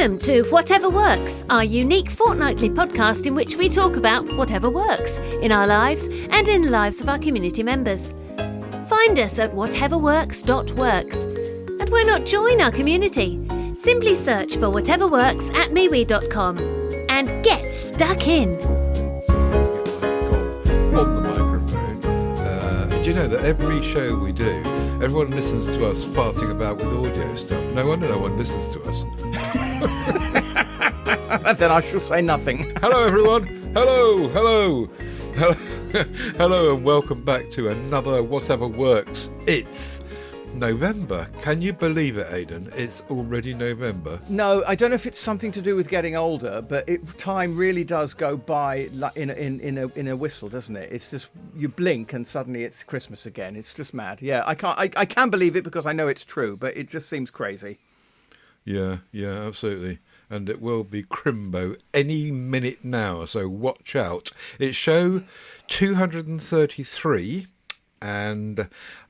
Welcome to Whatever Works, our unique fortnightly podcast in which we talk about whatever works in our lives and in the lives of our community members. Find us at whateverworks.works. And why not join our community? Simply search for Whatever Works at MeWe.com and get stuck in. On the microphone. And you know that every show we do, everyone listens to us farting about with audio stuff. No wonder no one listens to us. Then I shall say nothing. Hello, everyone. Hello, and welcome back to another Whatever Works. It's November. Can you believe it, Aidan? It's already November. No, I don't know if it's something to do with getting older, but time really does go by in a whistle, doesn't it? It's just you blink and suddenly it's Christmas again. It's just mad. Yeah, I can believe it because I know it's true, but it just seems crazy. Yeah, absolutely. And it will be Crimbo any minute now, so watch out. It's show 233, and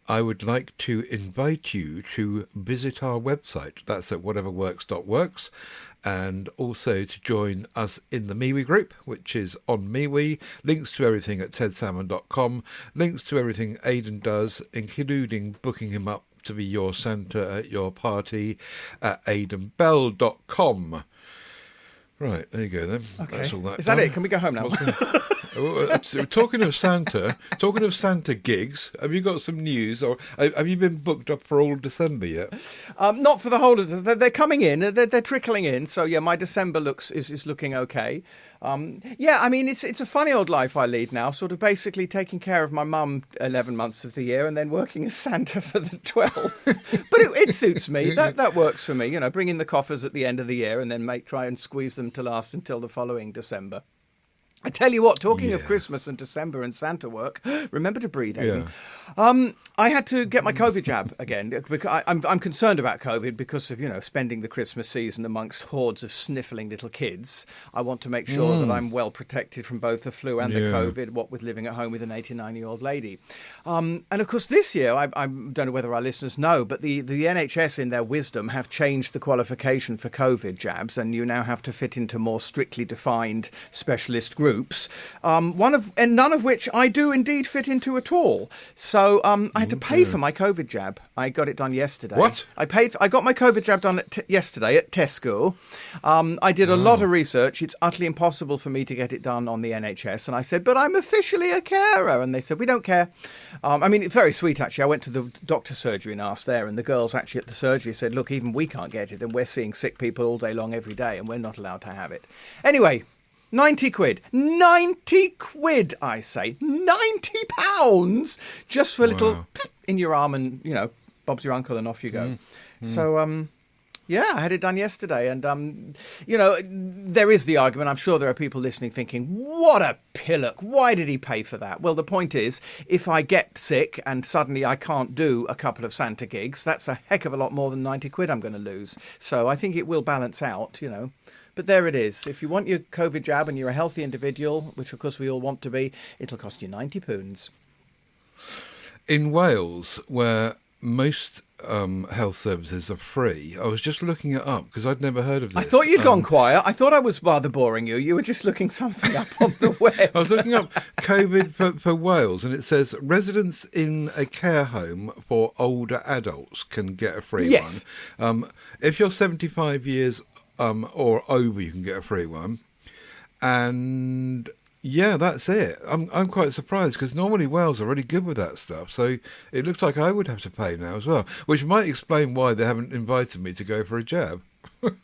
I would like to invite you to visit our website. That's at whateverworks.works, and also to join us in the MeWe group, which is on MeWe. Links to everything at tedsalmon.com. Links to everything Aidan does, including booking him up to be your Santa at your party at aidanbell.com. Right, there you go then. Okay. That's all that. Is that it? Can we go home now? Talking of Santa gigs, have you got some news, or have you been booked up for all of December yet? Not for the whole of December. They're coming in. They're trickling in. So yeah, my December is looking okay. Yeah, I mean it's a funny old life I lead now. Sort of basically taking care of my mum 11 months of the year, and then working as Santa for the 12th. But it suits me. That works for me. You know, bring in the coffers at the end of the year, and then try and squeeze them to last until the following December. I tell you what, talking of Christmas and December and Santa work, remember to breathe, Aidan. Yeah. I had to get my COVID jab again because I'm concerned about COVID because of, spending the Christmas season amongst hordes of sniffling little kids. I want to make sure that I'm well protected from both the flu and the COVID, what with living at home with an 89-year-old lady. And of course, this year, I don't know whether our listeners know, but the NHS in their wisdom have changed the qualification for COVID jabs, and you now have to fit into more strictly defined specialist groups. None of which I do indeed fit into at all. So I had to pay for my COVID jab. I got it done yesterday. What? I got my COVID jab done yesterday at Tesco. I did a lot of research. It's utterly impossible for me to get it done on the NHS. And I said, but I'm officially a carer. And they said, we don't care. I mean, it's very sweet, actually. I went to the doctor's surgery and asked there. And the girls actually at the surgery said, look, even we can't get it. And we're seeing sick people all day long every day. And we're not allowed to have it. Anyway, 90 quid. 90 quid, I say. 90 pounds just for a little in your arm and, Bob's your uncle and off you go. So, yeah, I had it done yesterday. And, there is the argument. I'm sure there are people listening thinking, what a pillock. Why did he pay for that? Well, the point is, if I get sick and suddenly I can't do a couple of Santa gigs, that's a heck of a lot more than 90 quid I'm going to lose. So I think it will balance out, But there it is. If you want your COVID jab and you're a healthy individual, which of course we all want to be, it'll cost you £90. In Wales, where most health services are free, I was just looking it up because I'd never heard of this. I thought you'd gone quiet. I thought I was rather boring you. You were just looking something up on the web. I was looking up COVID for Wales, and it says residents in a care home for older adults can get a free one. If you're 75 years or over, you can get a free one. And yeah, that's it. I'm quite surprised because normally Wales are really good with that stuff. So it looks like I would have to pay now as well, which might explain why they haven't invited me to go for a jab.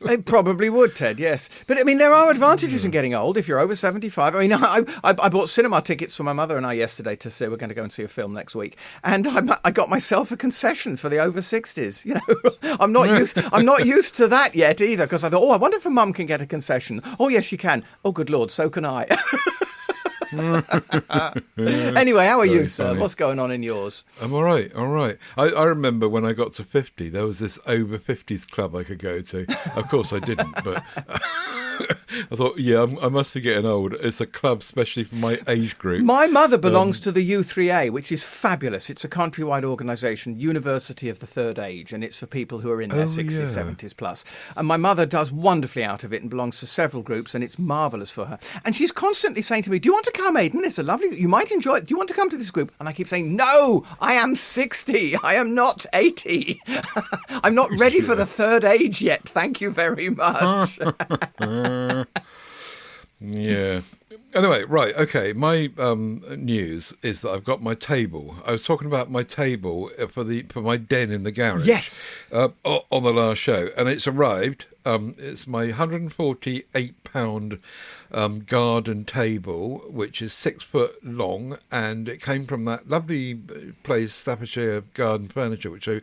They probably would, Ted, yes. But, I mean, there are advantages in getting old if you're over 75. I mean, I bought cinema tickets for my mother and I yesterday to say we're going to go and see a film next week. And I got myself a concession for the over 60s. I'm not used to that yet either because I thought, I wonder if a mum can get a concession. Oh, yes, she can. Oh, good Lord, so can I. Anyway, how are you, sir? Funny. What's going on in yours? I'm all right. I remember when I got to 50, there was this over 50s club I could go to. Of course, I didn't, but I thought, yeah, I must be getting old. It's a club especially for my age group. My mother belongs to the U3A, which is fabulous. It's a countrywide organisation, University of the Third Age, and it's for people who are in their 60s, 70s plus. And my mother does wonderfully out of it and belongs to several groups, and it's marvellous for her. And she's constantly saying to me, do you want to come, Aidan? It's a lovely... You might enjoy it. Do you want to come to this group? And I keep saying, no, I am 60. I am not 80. I'm not ready for the third age yet. Thank you very much. Yeah. Anyway, right, okay. My news is that I've got my table. I was talking about my table for my den in the garage. Yes. On the last show, and it's arrived. It's my £148 garden table, which is 6 foot long, and it came from that lovely place, Staffordshire Garden Furniture, which is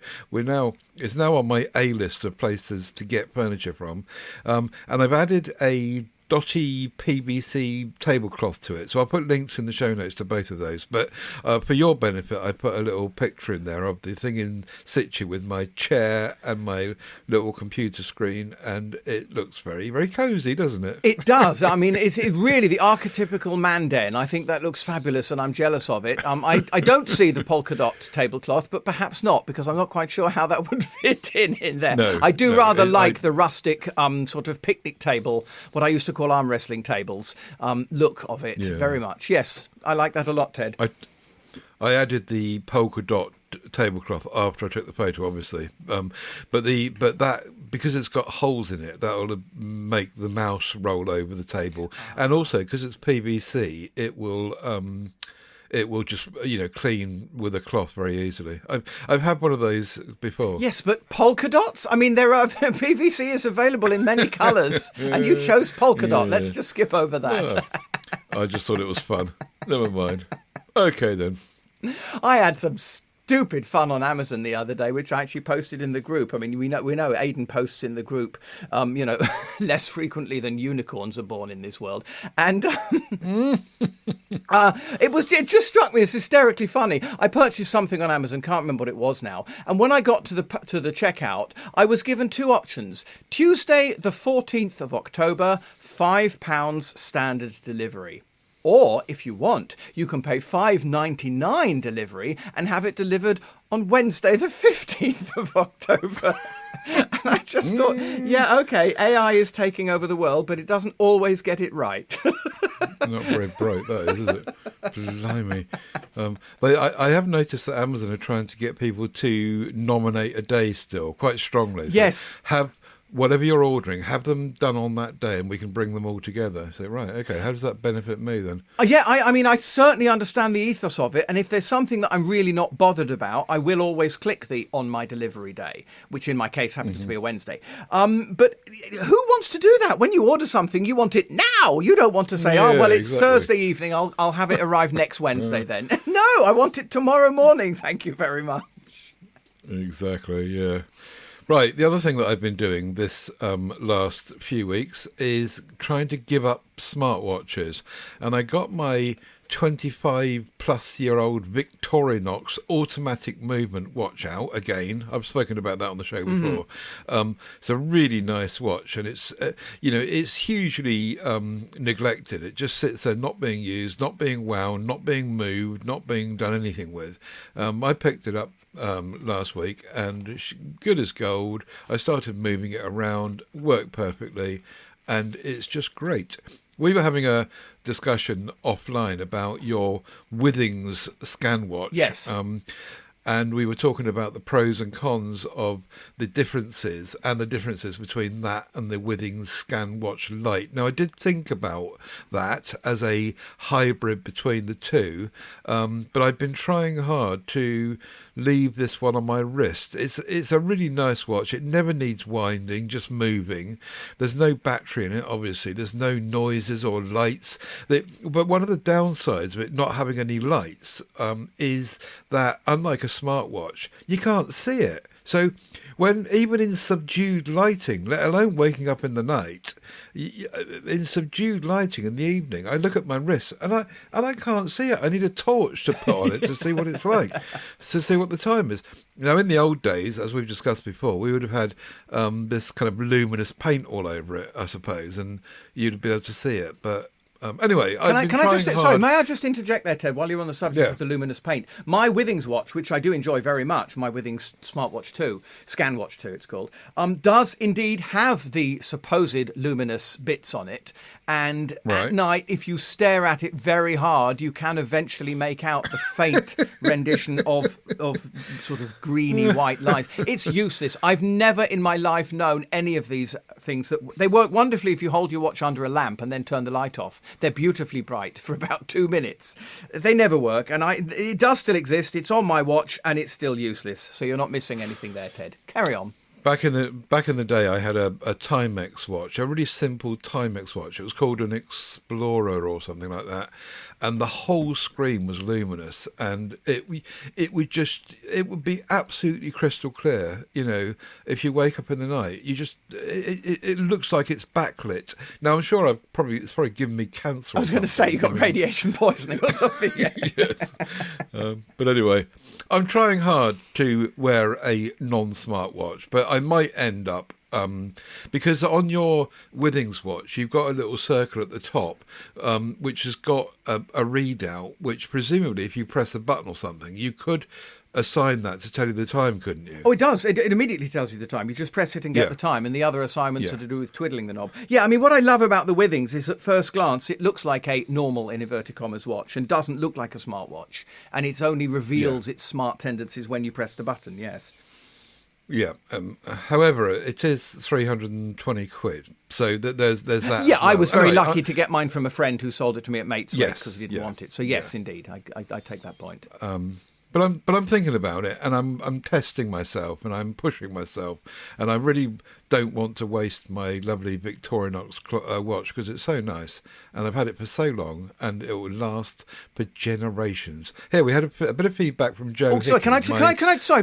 now on my A list of places to get furniture from. And I've added a dotty PVC tablecloth to it, so I'll put links in the show notes to both of those, but for your benefit I put a little picture in there of the thing in situ with my chair and my little computer screen, and it looks very, very cosy, doesn't it? It does. I mean, it's really the archetypical man den. I think that looks fabulous and I'm jealous of it. I don't see the polka dot tablecloth, but perhaps not, because I'm not quite sure how that would fit in there. No, I do rather like the rustic sort of picnic table, what I used to call arm wrestling tables, look of it very much. Yes, I like that a lot, Ted. I added the polka dot tablecloth after I took the photo, obviously, but that, because it's got holes in it, that'll make the mouse roll over the table, and also because it's PVC, it will just clean with a cloth very easily. I've had one of those before. Yes, but polka dots? I mean, there are PVC is available in many colours, and you chose polka dot. Let's just skip over that. I just thought it was fun. Never mind. Okay then. I had some stupid fun on Amazon the other day, which I actually posted in the group. I mean, we know Aidan posts in the group, less frequently than unicorns are born in this world. And it just struck me as hysterically funny. I purchased something on Amazon, can't remember what it was now. And when I got to the checkout, I was given two options. Tuesday, the 14th of October, £5 standard delivery. Or, if you want, you can pay $5.99 delivery and have it delivered on Wednesday, the 15th of October. And I just thought, yeah, okay, AI is taking over the world, but it doesn't always get it right. Not very bright, that is it? Blimey. But I have noticed that Amazon are trying to get people to nominate a day still, quite strongly. So yes. Whatever you're ordering, have them done on that day and we can bring them all together. So, right, okay, how does that benefit me then? Yeah, I mean, I certainly understand the ethos of it. And if there's something that I'm really not bothered about, I will always click the on my delivery day, which in my case happens to be a Wednesday. But who wants to do that? When you order something, you want it now. You don't want to say, it's exactly. Thursday evening, I'll have it arrive next Wednesday then. No, I want it tomorrow morning. Thank you very much. Exactly, yeah. Right, the other thing that I've been doing this last few weeks is trying to give up smartwatches. And I got my 25-plus-year-old Victorinox automatic movement watch out again. I've spoken about that on the show before. It's a really nice watch, and it's it's hugely neglected. It just sits there, not being used, not being wound, not being moved, not being done anything with. I picked it up last week, and it's good as gold. I started moving it around, worked perfectly, and it's just great. We were having a discussion offline about your Withings scan watch. Yes. And we were talking about the pros and cons of the differences between that and the Withings Scan Watch Lite. Now, I did think about that as a hybrid between the two, but I've been trying hard to leave this one on my wrist. It's a really nice watch. It never needs winding, just moving. There's no battery in it, obviously. There's no noises or lights. But one of the downsides of it not having any lights is that, unlike a smartwatch, you can't see it. So when even in subdued lighting, let alone waking up in the night, in subdued lighting in the evening, I look at my wrist and I can't see it. I need a torch to put on it to see what it's like, to see what the time is. Now, in the old days, as we've discussed before, we would have had this kind of luminous paint all over it, I suppose, and you'd be able to see it. But anyway, may I just interject there, Ted, while you're on the subject of the luminous paint? My Withings watch, which I do enjoy very much, my Withings Smartwatch 2, Scanwatch 2 it's called, does indeed have the supposed luminous bits on it. And at night, if you stare at it very hard, you can eventually make out the faint rendition of sort of greeny white lines. It's useless. I've never in my life known any of these things. They work wonderfully if you hold your watch under a lamp and then turn the light off. They're beautifully bright for about 2 minutes. They never work, and it does still exist. It's on my watch, and it's still useless. So you're not missing anything there, Ted. Carry on. Back in the day, I had a Timex watch, a really simple Timex watch. It was called an Explorer or something like that, and the whole screen was luminous, and it would be absolutely crystal clear. You know, if you wake up in the night, it looks like it's backlit. Now I'm sure it's probably given me cancer. I was going to say you got radiation poisoning or something. Yeah. Yes. But anyway, I'm trying hard to wear a non-smart watch, but I might end up because on your Withings watch you've got a little circle at the top which has got a readout, which presumably if you press a button or something you could assign that to tell you the time, couldn't you? Oh, it does. It immediately tells you the time. You just press it and get the time, and the other assignments are to do with twiddling the knob. Yeah, I mean, what I love about the Withings is at first glance it looks like a normal, in inverted commas, watch and doesn't look like a smartwatch, and it only reveals its smart tendencies when you press the button, yes. Yeah. However, it is 320 quid. So there's that. Yeah, I was very lucky to get mine from a friend who sold it to me at Mate's rate because he didn't want it. So yes, indeed, I take that point. But I'm thinking about it, and I'm testing myself, and I'm pushing myself, and I really don't want to waste my lovely Victorinox watch because it's so nice, and I've had it for so long, and it will last for generations. Here we had a bit of feedback from Joe. Oh, sorry,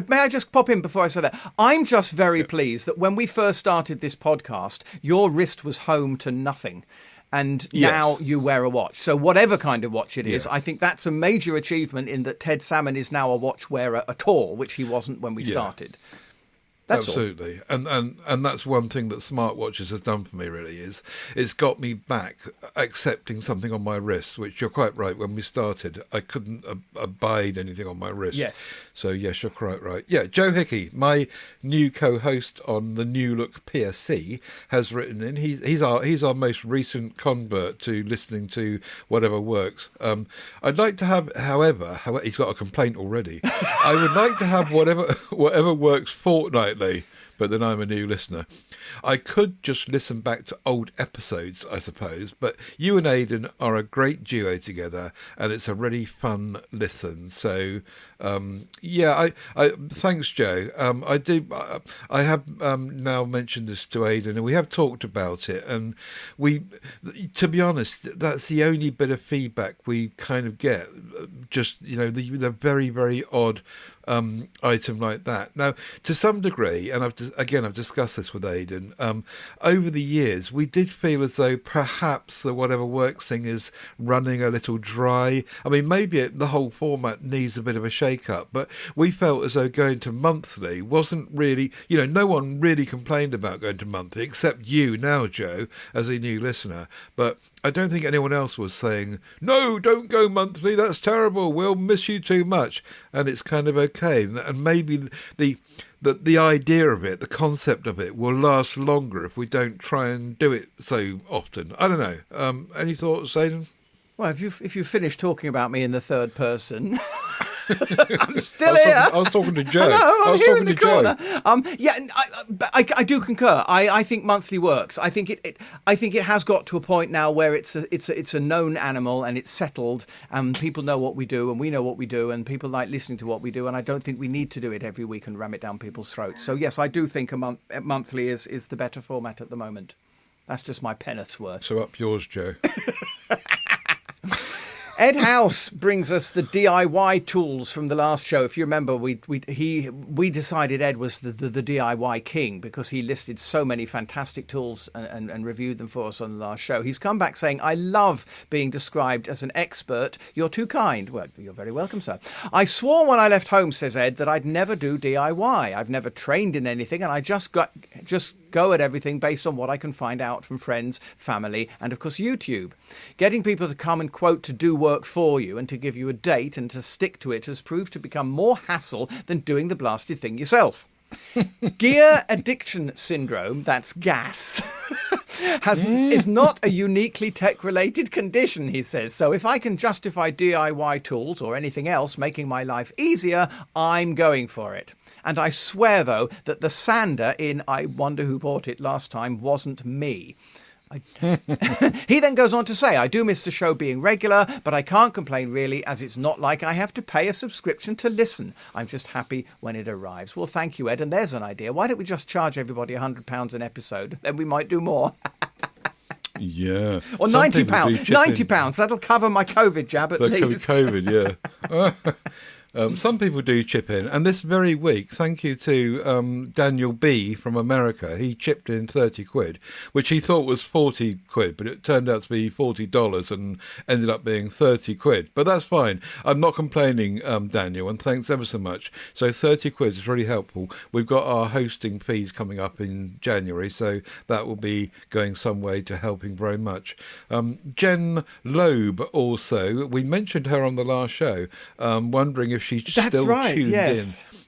may I just pop in before I say that? I'm just very pleased that when we first started this podcast, your wrist was home to nothing. And now you wear a watch. So whatever kind of watch it is, I think that's a major achievement in that Ted Salmon is now a watch wearer at all, which he wasn't when we started. That's absolutely all. And that's one thing that smartwatches has done for me, really, is it's got me back accepting something on my wrist, which you're quite right, when we started I couldn't abide anything on my wrist. Yes. So yes, you're quite right. Yeah, Joe Hickey, my new co-host on the New Look PSC, has written in. He's our most recent convert to listening to Whatever Works. I'd like to have, however he's got a complaint already. I would like to have whatever works fortnightly, but then I'm a new listener. I could just listen back to old episodes, I suppose, but you and Aidan are a great duo together, and it's a really fun listen. So, I thanks, Joe. I have now mentioned this to Aidan, and we have talked about it, and to be honest, that's the only bit of feedback we kind of get. Just, the very, very odd item like that. Now, to some degree, and I've discussed this with Aidan, over the years, we did feel as though perhaps the Whatever Works thing is running a little dry. I mean, maybe the whole format needs a bit of a shake-up, but we felt as though going to monthly wasn't really, no one really complained about going to monthly, except you now, Joe, as a new listener. But I don't think anyone else was saying, no, don't go monthly, that's terrible, we'll miss you too much. And it's kind of okay. And maybe the idea of it, the concept of it, will last longer if we don't try and do it so often. I don't know. Any thoughts, Aidan? Well, if you finish talking about me in the third person... I'm still here. I was talking to Joe. I'm here in the corner. I do concur. I think monthly works. I think it has got to a point now where it's a known animal and it's settled, and people know what we do and we know what we do, and people like listening to what we do, and I don't think we need to do it every week and ram it down people's throats. So yes, I do think monthly is the better format at the moment. That's just my penneth's worth. So up yours, Joe. Ed House brings us the DIY tools from the last show. If you remember, we decided Ed was the DIY king because he listed so many fantastic tools and reviewed them for us on the last show. He's come back saying, I love being described as an expert. You're too kind. Well, you're very welcome, sir. I swore when I left home, says Ed, that I'd never do DIY. I've never trained in anything, and I just go at everything based on what I can find out from friends, family, and of course YouTube. Getting people to come and quote to do work for you and to give you a date and to stick to it has proved to become more hassle than doing the blasted thing yourself. Gear addiction syndrome, that's gas, is not a uniquely tech-related condition, he says. So if I can justify DIY tools or anything else making my life easier, I'm going for it. And I swear, though, that the sander in I Wonder Who Bought It Last Time wasn't me. He then goes on to say, I do miss the show being regular, but I can't complain really, as it's not like I have to pay a subscription to listen. I'm just happy when it arrives. Well, thank you, Ed. And there's an idea. Why don't we just charge everybody £100 an episode? Then we might do more. Yeah. Or £90. £90. That'll cover my COVID jab at least. COVID, yeah. Some people do chip in, and this very week, thank you to Daniel B from America. He chipped in 30 quid, which he thought was 40 quid, but it turned out to be $40 and ended up being 30 quid. But that's fine. I'm not complaining, Daniel, and thanks ever so much. So 30 quid is really helpful. We've got our hosting fees coming up in January, so that will be going some way to helping very much. Jen Loeb also, we mentioned her on the last show, wondering if she still tuned in.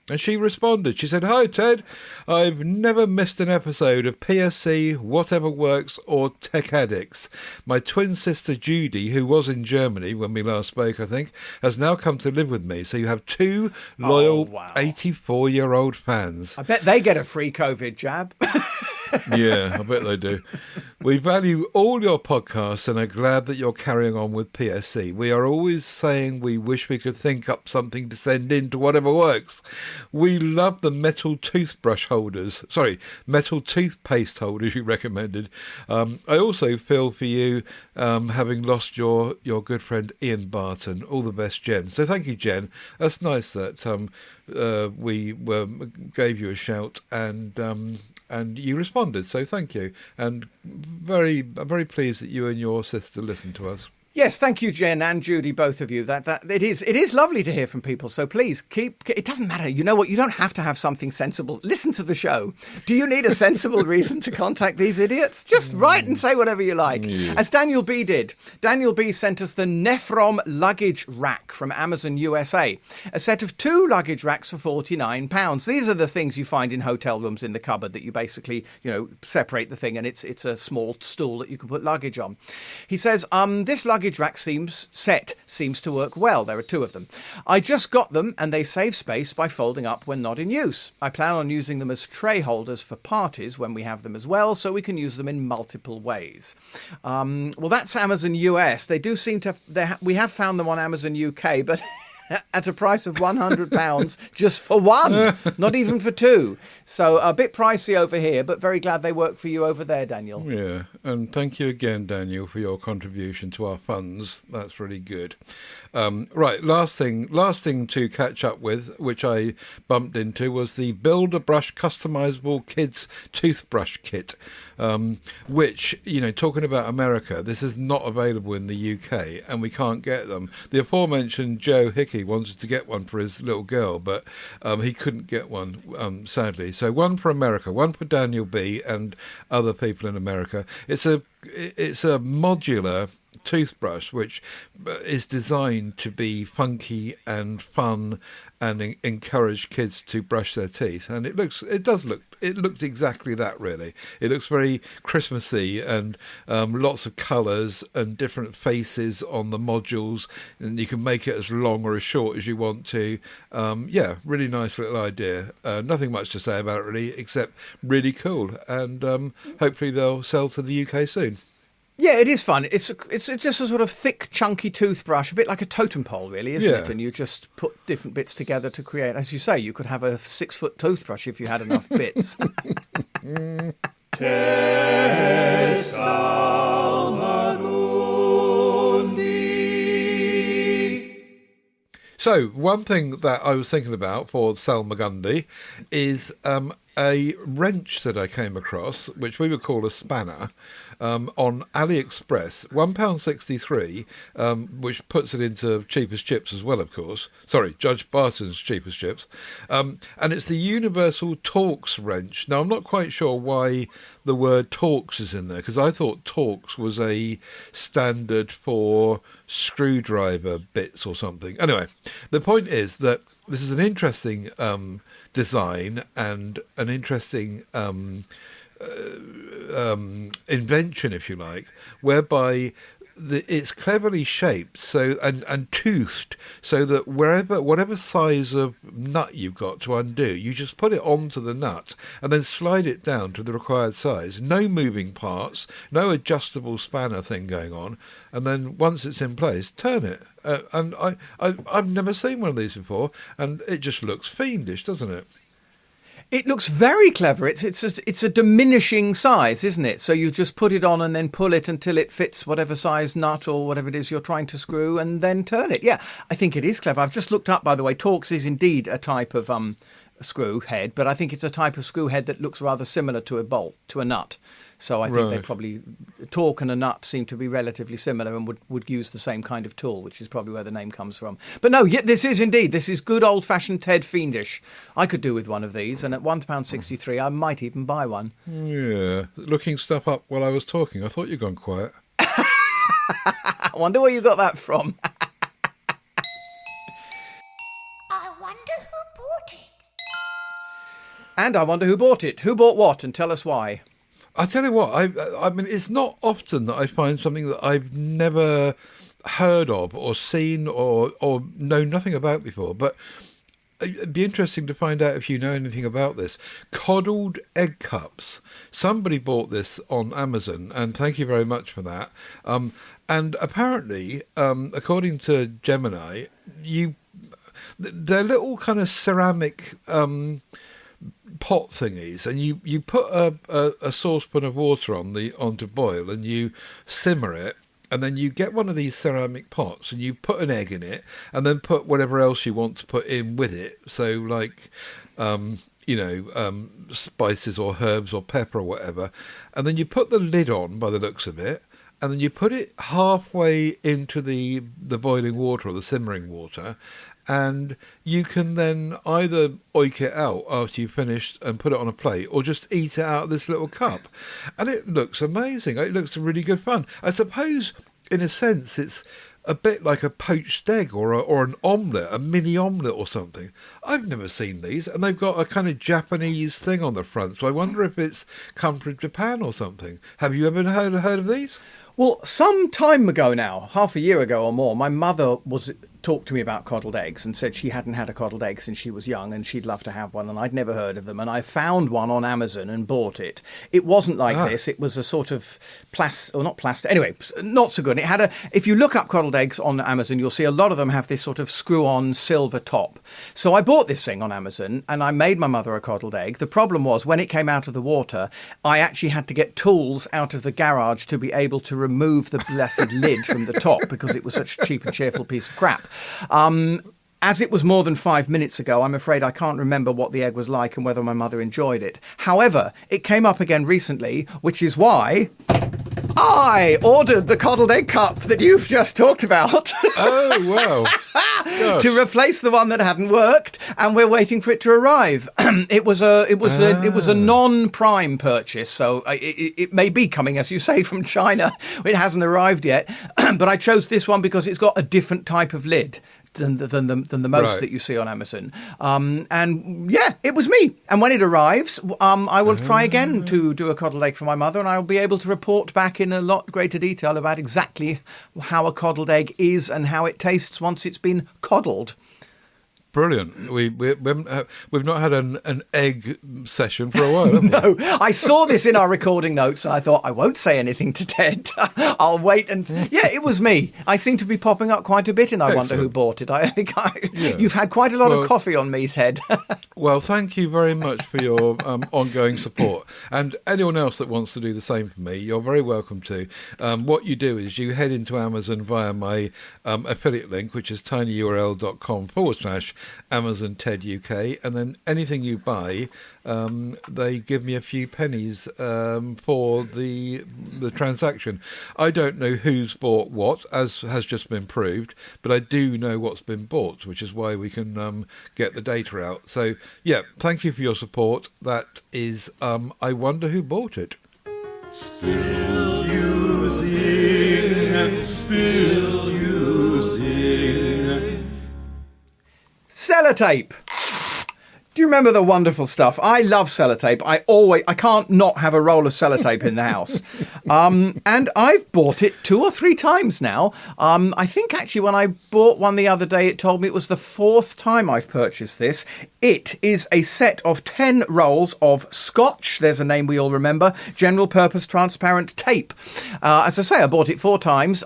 And she responded. She said, hi, Ted. I've never missed an episode of PSC, Whatever Works, or Tech Addicts. My twin sister, Judy, who was in Germany when we last spoke, I think, has now come to live with me. So you have two loyal 84-year-old fans. I bet they get a free COVID jab. Yeah, I bet they do. We value all your podcasts and are glad that you're carrying on with PSC. We are always saying we wish we could think up something to send in to Whatever Works. We love the metal toothpaste holders you recommended. I also feel for you having lost your good friend Ian Barton. All the best, Jen. So thank you, Jen. That's nice that we gave you a shout and you responded, so thank you. And very pleased that you and your sister listened to us. Yes, thank you, Jen and Judy, both of you. That it is lovely to hear from people. So please it doesn't matter. You know what? You don't have to have something sensible. Listen to the show. Do you need a sensible reason to contact these idiots? Just write and say whatever you like. Yeah. As Daniel B did. Daniel B sent us the Nephrom luggage rack from Amazon USA. A set of 2 luggage racks for £49. These are the things you find in hotel rooms in the cupboard that you basically, separate the thing and it's a small stool that you can put luggage on. He says, this luggage rack seems to work well. There are 2 of them. I just got them and they save space by folding up when not in use. I plan on using them as tray holders for parties when we have them as well, so we can use them in multiple ways. Well, that's Amazon US. They do seem to we have found them on Amazon UK, but at a price of £100 just for one, not even for 2. So a bit pricey over here, but very glad they work for you over there, Daniel. Yeah, and thank you again, Daniel, for your contribution to our funds. That's really good. Right, last thing to catch up with, which I bumped into, was the Build-A-Brush Customizable Kids Toothbrush Kit, which, talking about America, this is not available in the UK, and we can't get them. The aforementioned Joe Hickey wanted to get one for his little girl, but he couldn't get one, sadly. So one for America, one for Daniel B and other people in America. It's a modular toothbrush which is designed to be funky and fun and encourage kids to brush their teeth, and it looks exactly that, really. It looks very Christmassy and lots of colours and different faces on the modules, and you can make it as long or as short as you want to. Really nice little idea. Nothing much to say about it really, except really cool, and hopefully they'll sell to the UK soon. Yeah, it is fun. It's just a sort of thick, chunky toothbrush, a bit like a totem pole, really, isn't it? And you just put different bits together to create. As you say, you could have a 6-foot toothbrush if you had enough bits. Ted Salmagundi. So one thing that I was thinking about for Salmagundi is a wrench that I came across, which we would call a spanner, on AliExpress, £1.63, which puts it into cheapest chips as well, of course. Sorry, Judge Barton's cheapest chips. And it's the Universal Torx wrench. Now, I'm not quite sure why the word Torx is in there, because I thought Torx was a standard for screwdriver bits or something. Anyway, the point is that this is an interesting design and an interesting invention, if you like, whereby it's cleverly shaped so and toothed so that whatever size of nut you've got to undo, you just put it onto the nut and then slide it down to the required size. No moving parts, no adjustable spanner thing going on, and then once it's in place, turn it. And I've never seen one of these before, and it just looks fiendish, doesn't it? It looks very clever. It's a diminishing size, isn't it? So you just put it on and then pull it until it fits whatever size nut or whatever it is you're trying to screw, and then turn it. Yeah, I think it is clever. I've just looked up, by the way. Torx is indeed a type of screw head, but I think it's a type of screw head that looks rather similar to a bolt, to a nut. So I think they probably, torque and a nut seem to be relatively similar and would use the same kind of tool, which is probably where the name comes from. But no, this is good old-fashioned Ted Fiendish. I could do with one of these, and at £1.63 I might even buy one. Yeah, looking stuff up while I was talking. I thought you'd gone quiet. I wonder where you got that from. I wonder who bought it. And I wonder who bought it. Who bought what, and tell us why. I tell you what, I mean, it's not often that I find something that I've never heard of or seen or know nothing about before, but it'd be interesting to find out if you know anything about this. Coddled egg cups. Somebody bought this on Amazon, and thank you very much for that. And apparently, according to Gemini, they're little kind of ceramic pot thingies, and you put a saucepan of water onto boil, and you simmer it, and then you get one of these ceramic pots and you put an egg in it, and then put whatever else you want to put in with it, so like spices or herbs or pepper or whatever, and then you put the lid on by the looks of it, and then you put it halfway into the boiling water or the simmering water, and you can then either oik it out after you've finished and put it on a plate, or just eat it out of this little cup. And it looks amazing. It looks really good fun. I suppose, in a sense, it's a bit like a poached egg or an omelette, a mini omelette or something. I've never seen these, and they've got a kind of Japanese thing on the front, so I wonder if it's come from Japan or something. Have you ever heard of these? Well, some time ago now, half a year ago or more, my mother talked to me about coddled eggs and said she hadn't had a coddled egg since she was young and she'd love to have one, and I'd never heard of them, and I found one on Amazon and bought it. It wasn't like this. It was a sort of anyway, not so good. It had if you look up coddled eggs on Amazon, you'll see a lot of them have this sort of screw-on silver top. So I bought this thing on Amazon and I made my mother a coddled egg. The problem was, when it came out of the water, I actually had to get tools out of the garage to be able to remove the blessed lid from the top, because it was such a cheap and cheerful piece of crap. As it was more than 5 minutes ago, I'm afraid I can't remember what the egg was like and whether my mother enjoyed it. However, it came up again recently, which is why I ordered the coddled egg cup that you've just talked about. Oh, wow. To replace the one that hadn't worked, and we're waiting for it to arrive. It was a non-prime purchase, so it may be coming, as you say, from China. It hasn't arrived yet, but I chose this one because it's got a different type of lid than the most that you see on Amazon. And yeah, it was me. And when it arrives, I will try again to do a coddled egg for my mother, and I'll be able to report back in a lot greater detail about exactly how a coddled egg is and how it tastes once it's been coddled. brilliant. We've not had an egg session for a while, have we? No, I saw this in our recording notes and I thought, I won't say anything to Ted. I'll wait and... Yeah, it was me. I seem to be popping up quite a bit and I wonder who bought it. I think you've had quite a lot of coffee on me's head. Well, thank you very much for your ongoing support. And anyone else that wants to do the same for me, you're very welcome to. What you do is you head into Amazon via my affiliate link, which is tinyurl.com/Amazon Ted UK, and then anything you buy, they give me a few pennies for the transaction. I don't know who's bought what, as has just been proved, but I do know what's been bought, which is why we can get the data out. So, yeah, thank you for your support. That is, I wonder who bought it. Still using and still using Sellotape. Do you remember the wonderful stuff? I love sellotape. I can't not have a roll of sellotape in the house. And I've bought it 2 or 3 times now. I think actually when I bought one the other day, it told me it was the 4th time I've purchased this. It is a set of 10 rolls of Scotch, there's a name we all remember, general purpose transparent tape. As I say, I bought it 4 times.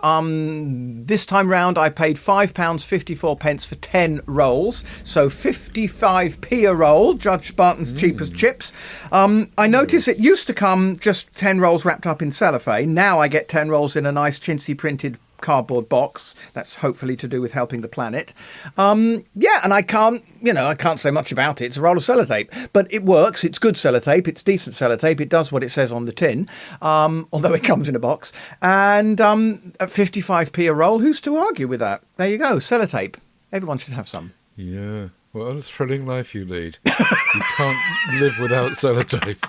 This time round, I paid £5.54 for 10 rolls. So 55p a roll, Judge Barton's cheap as chips. I notice it used to come just 10 rolls wrapped up in cellophane. Now I get 10 rolls in a nice chintzy printed cardboard box. That's hopefully to do with helping the planet. And I can't say much about it. It's a roll of sellotape, but it works. It's good sellotape. It's decent sellotape. It does what it says on the tin, although it comes in a box. And at 55p a roll, who's to argue with that? There you go, sellotape. Everyone should have some. Yeah. What a thrilling life you lead. You can't live without sellotape.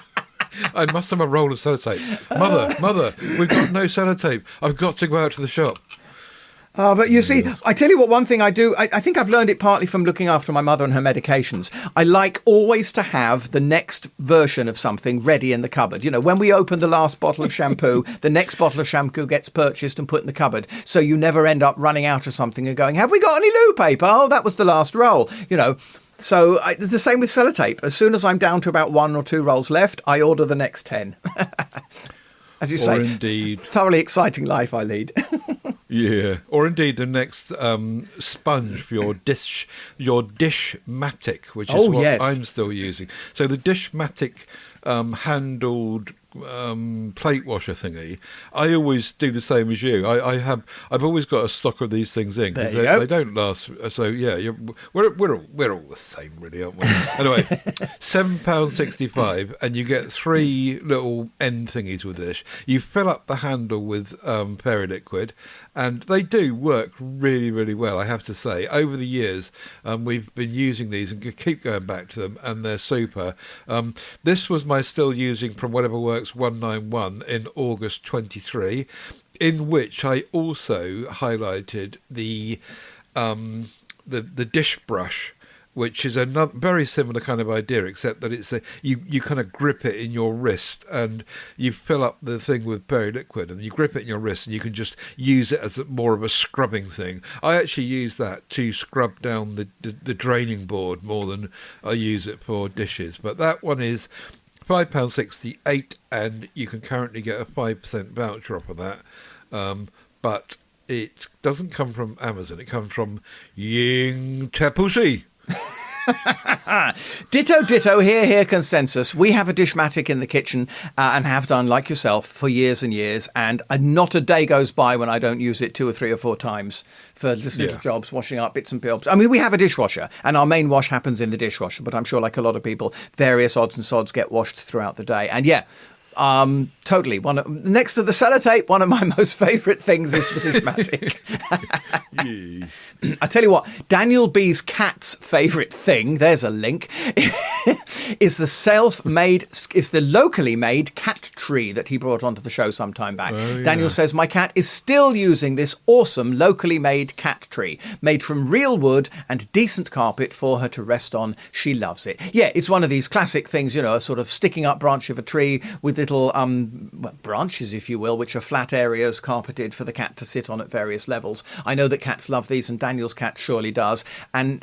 I must have a roll of sellotape. Mother, we've got no sellotape. I've got to go out to the shop. But you see, I tell you what, one thing I do, I think I've learned it partly from looking after my mother and her medications. I like always to have the next version of something ready in the cupboard. You know, when we open the last bottle of shampoo, the next bottle of shampoo gets purchased and put in the cupboard. So you never end up running out of something and going, have we got any loo paper? Oh, that was the last roll. You know, so the same with sellotape. As soon as I'm down to about 1 or 2 rolls left, I order the next 10. As you say, indeed, thoroughly exciting life I lead. Yeah, or indeed the next sponge for your Dishmatic, which is what I'm still using. So the Dishmatic handled plate washer thingy, I always do the same as you. I've always got a stock of these things in because they don't last. So yeah, we're all the same, really, aren't we? Anyway, £7.65, and you get 3 little end thingies with this. You fill up the handle with fairy liquid, and they do work really, really well. I have to say, over the years, we've been using these and keep going back to them, and they're super. This was my still using from Whatever Works 191 in August 23, in which I also highlighted the dish brush, which is another very similar kind of idea, except that it's you kind of grip it in your wrist and you fill up the thing with berry liquid and you grip it in your wrist and you can just use it as more of a scrubbing thing. I actually use that to scrub down the draining board more than I use it for dishes. But that one is £5.68, and you can currently get a 5% voucher off of that. But it doesn't come from Amazon. It comes from Ying Tepusi. Ditto, here, consensus. We have a Dishmatic in the kitchen and have done, like yourself, for years and years, and not a day goes by when I don't use it 2 or 3 or 4 times for just little jobs, washing up bits and bobs. I mean, we have a dishwasher, and our main wash happens in the dishwasher, but I'm sure, like a lot of people, various odds and sods get washed throughout the day. And yeah, totally. Next to the sellotape, one of my most favourite things is the Dishmatic. I tell you what, Daniel B's cat's favourite thing, there's a link, is the locally made cat tree that he brought onto the show some time back. Daniel says, my cat is still using this awesome locally made cat tree, made from real wood and decent carpet for her to rest on. She loves it. Yeah, it's one of these classic things, you know, a sort of sticking up branch of a tree with little branches, if you will, which are flat areas carpeted for the cat to sit on at various levels. I know that cats love these, and Daniel's cat surely does. And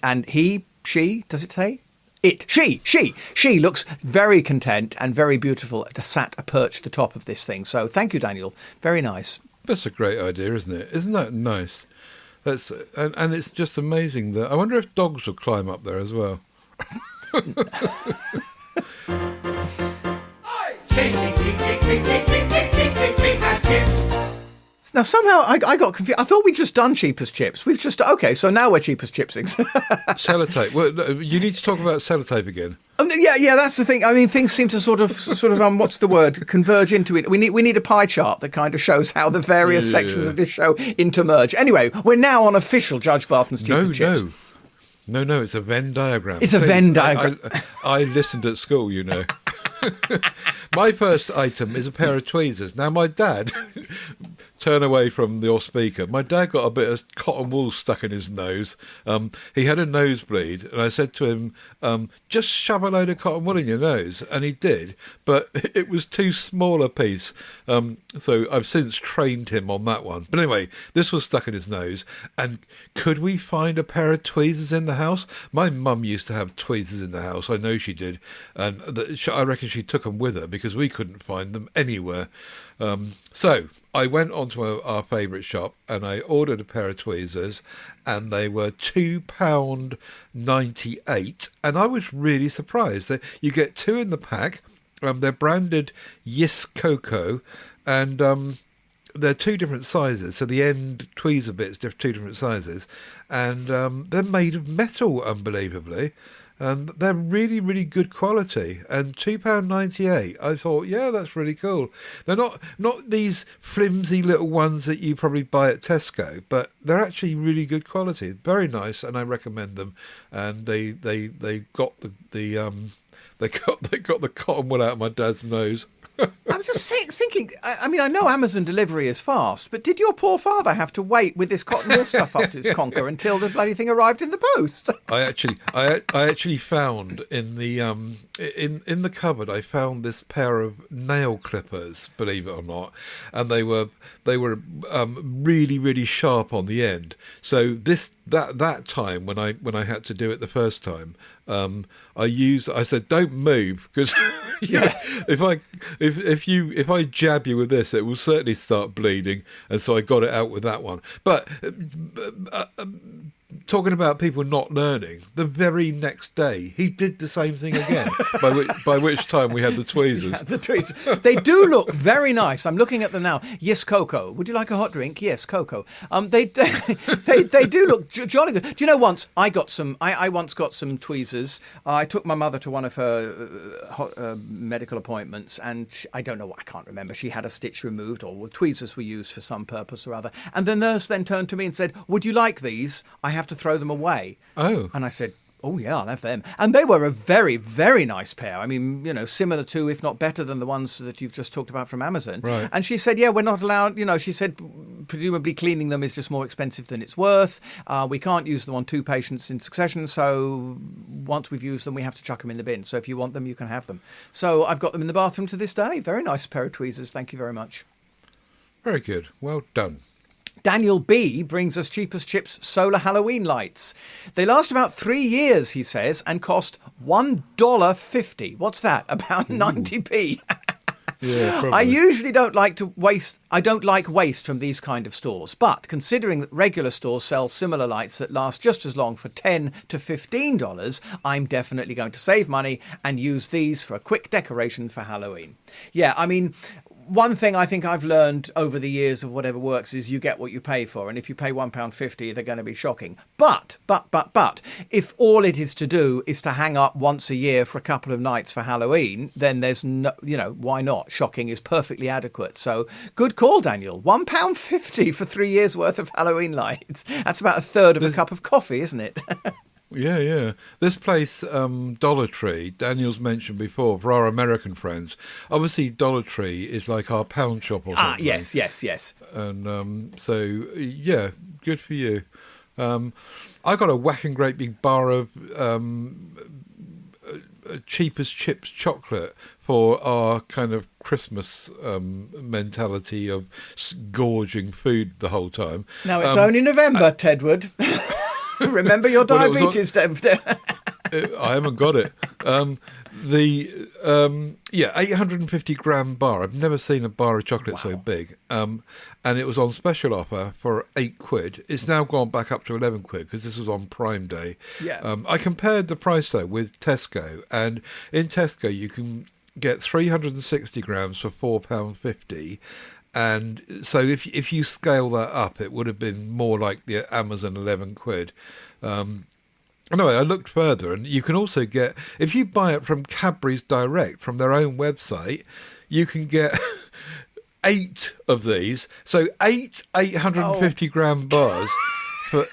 She, does it say? It. She looks very content and very beautiful, sat perched at the top of this thing. So thank you, Daniel. Very nice. That's a great idea, isn't it? Isn't that nice? And it's just amazing that I wonder if dogs will climb up there as well. Now somehow I got confused. I thought we'd just done Cheapest Chips. We've just so now we're Cheapest Chipsings. Sellotape. Well, you need to talk about sellotape again. Yeah, that's the thing. I mean, things seem to sort of what's the word? Converge into it. We need a pie chart that kind of shows how the various sections of this show intermerge. Anyway, we're now on official Judge Barton's Cheapest Chips. No, it's a Venn diagram. It's a Venn diagram. I listened at school, you know. My first item is a pair of tweezers. Now, my dad, turn away from your speaker. My dad got a bit of cotton wool stuck in his nose. He had a nosebleed, and I said to him, just shove a load of cotton wool in your nose. And he did, but it was too small a piece. So I've since trained him on that one. But anyway, this was stuck in his nose. And could we find a pair of tweezers in the house? My mum used to have tweezers in the house. I know she did. And I reckon she took them with her because we couldn't find them anywhere. So I went on to our favourite shop and I ordered a pair of tweezers, and they were £2.98, and I was really surprised that you get two in the pack. They're branded Yes Cocoa, and they're two different sizes, so the end tweezer bits are two different sizes, and they're made of metal, unbelievably. They're really, really good quality. And £2.98, I thought, yeah, that's really cool. They're not these flimsy little ones that you probably buy at Tesco, but they're actually really good quality. Very nice, and I recommend them. And they got they got the cotton wool out of my dad's nose. I'm just thinking, I mean, I know Amazon delivery is fast, but did your poor father have to wait with this cotton wool stuff up to his conker until the bloody thing arrived in the post? I actually found in the in the cupboard, I found this pair of nail clippers, believe it or not, and they were really, really sharp on the end. So that time when I had to do it the first time, I said, don't move, because if I jab you with this, it will certainly start bleeding, and so I got it out with that one. But talking about people not learning, the very next day he did the same thing again. by which time we had the tweezers. Yeah, the tweezers. They do look very nice. I'm looking at them now. Yes, cocoa. Would you like a hot drink? Yes, cocoa. They do look jolly good. Do you know, once I got some? I once got some tweezers. I took my mother to one of her medical appointments, and I don't know. I can't remember. She had a stitch removed, or tweezers were used for some purpose or other. And the nurse then turned to me and said, "Would you like these? I have to throw them away." Oh. And I said, "Oh yeah, I'll have them." And they were a very, very nice pair. I mean, similar to, if not better than, the ones that you've just talked about from Amazon. Right. And she said, "Yeah, we're not allowed." She said, presumably cleaning them is just more expensive than it's worth. We can't use them on two patients in succession. So once we've used them, we have to chuck them in the bin. So if you want them, you can have them. So I've got them in the bathroom to this day. Very nice pair of tweezers. Thank you very much. Very good. Well done. Daniel B brings us Cheapest Chips solar Halloween lights. They last about 3 years, he says, and cost $1.50. What's that? About 90p. Yeah, probably. I usually don't like waste from these kind of stores, but considering that regular stores sell similar lights that last just as long for $10 to $15, I'm definitely going to save money and use these for a quick decoration for Halloween. Yeah, I mean, one thing I think I've learned over the years of Whatever Works is you get what you pay for. And if you pay £1.50, they're going to be shocking. But, if all it is to do is to hang up once a year for a couple of nights for Halloween, then there's no, why not? Shocking is perfectly adequate. So good call, Daniel. £1.50 for 3 years worth of Halloween lights. That's about a third of a cup of coffee, isn't it? Yeah. This place, Dollar Tree, Daniel's mentioned before, for our American friends. Obviously, Dollar Tree is like our pound shop or something. Yes. And so, yeah, good for you. I got a whacking great big bar of Cheapest Chips chocolate for our kind of Christmas mentality of gorging food the whole time. Now, it's only November, Tedward. Remember your diabetes, I haven't got it. 850 gram bar. I've never seen a bar of chocolate so big. And it was on special offer for £8. It's now gone back up to £11 because this was on Prime Day. Yeah. I compared the price though with Tesco, and in Tesco you can get 360 grams for £4.50. And so if you scale that up, it would have been more like the Amazon £11. Anyway, I looked further, and you can also get, if you buy it from Cadbury's direct, from their own website, you can get 8 of these. So 850 gram bars for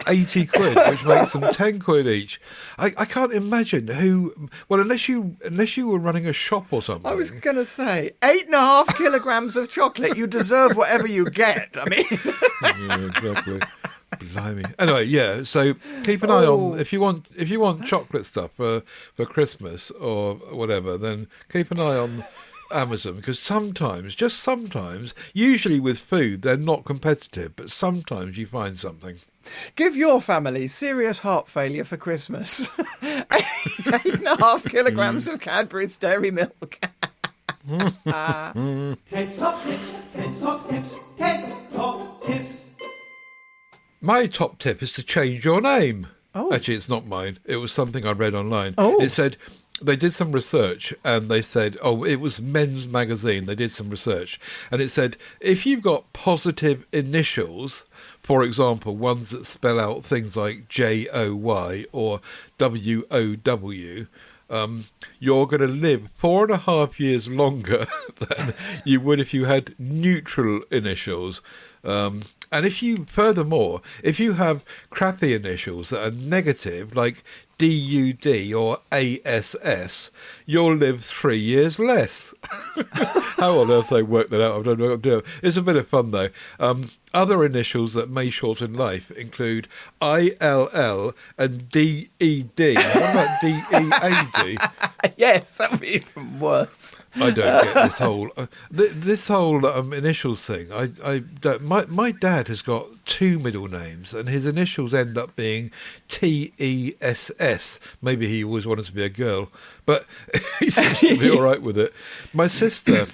£80, which makes them £10 each. I can't imagine who. Well, unless you were running a shop or something. I was going to say 8.5 kilograms of chocolate. You deserve whatever you get. I mean, yeah, exactly. Blimey. Anyway, yeah. So keep an eye on if you want chocolate stuff for Christmas or whatever. Then keep an eye on Amazon, because sometimes, just sometimes, usually with food they're not competitive, but sometimes you find something. give your family serious heart failure for Christmas. 8.5 kilograms of Cadbury's Dairy Milk. Ted's Top Tips, Ted's Top Tips, Ted's Top Tips. My top tip is to change your name. Oh. Actually, it's not mine. It was something I read online. Oh. It said they did some research, and they said, it was Men's Magazine. They did some research, and it said if you've got positive initials, for example, ones that spell out things like JOY or WOW, you're going to live 4.5 years longer than you would if you had neutral initials. And if you have crappy initials that are negative, like DUD or ASS, you'll live 3 years less. How on earth they work that out, I don't know what to do. It's a bit of fun, though. Other initials that may shorten life include ILL and DED. What about DEAD? Yes, that would be even worse. I don't get this whole initials thing. I don't. My dad has got 2 middle names, and his initials end up being TESS. Maybe he always wanted to be a girl, but he seems to be all right with it. My sister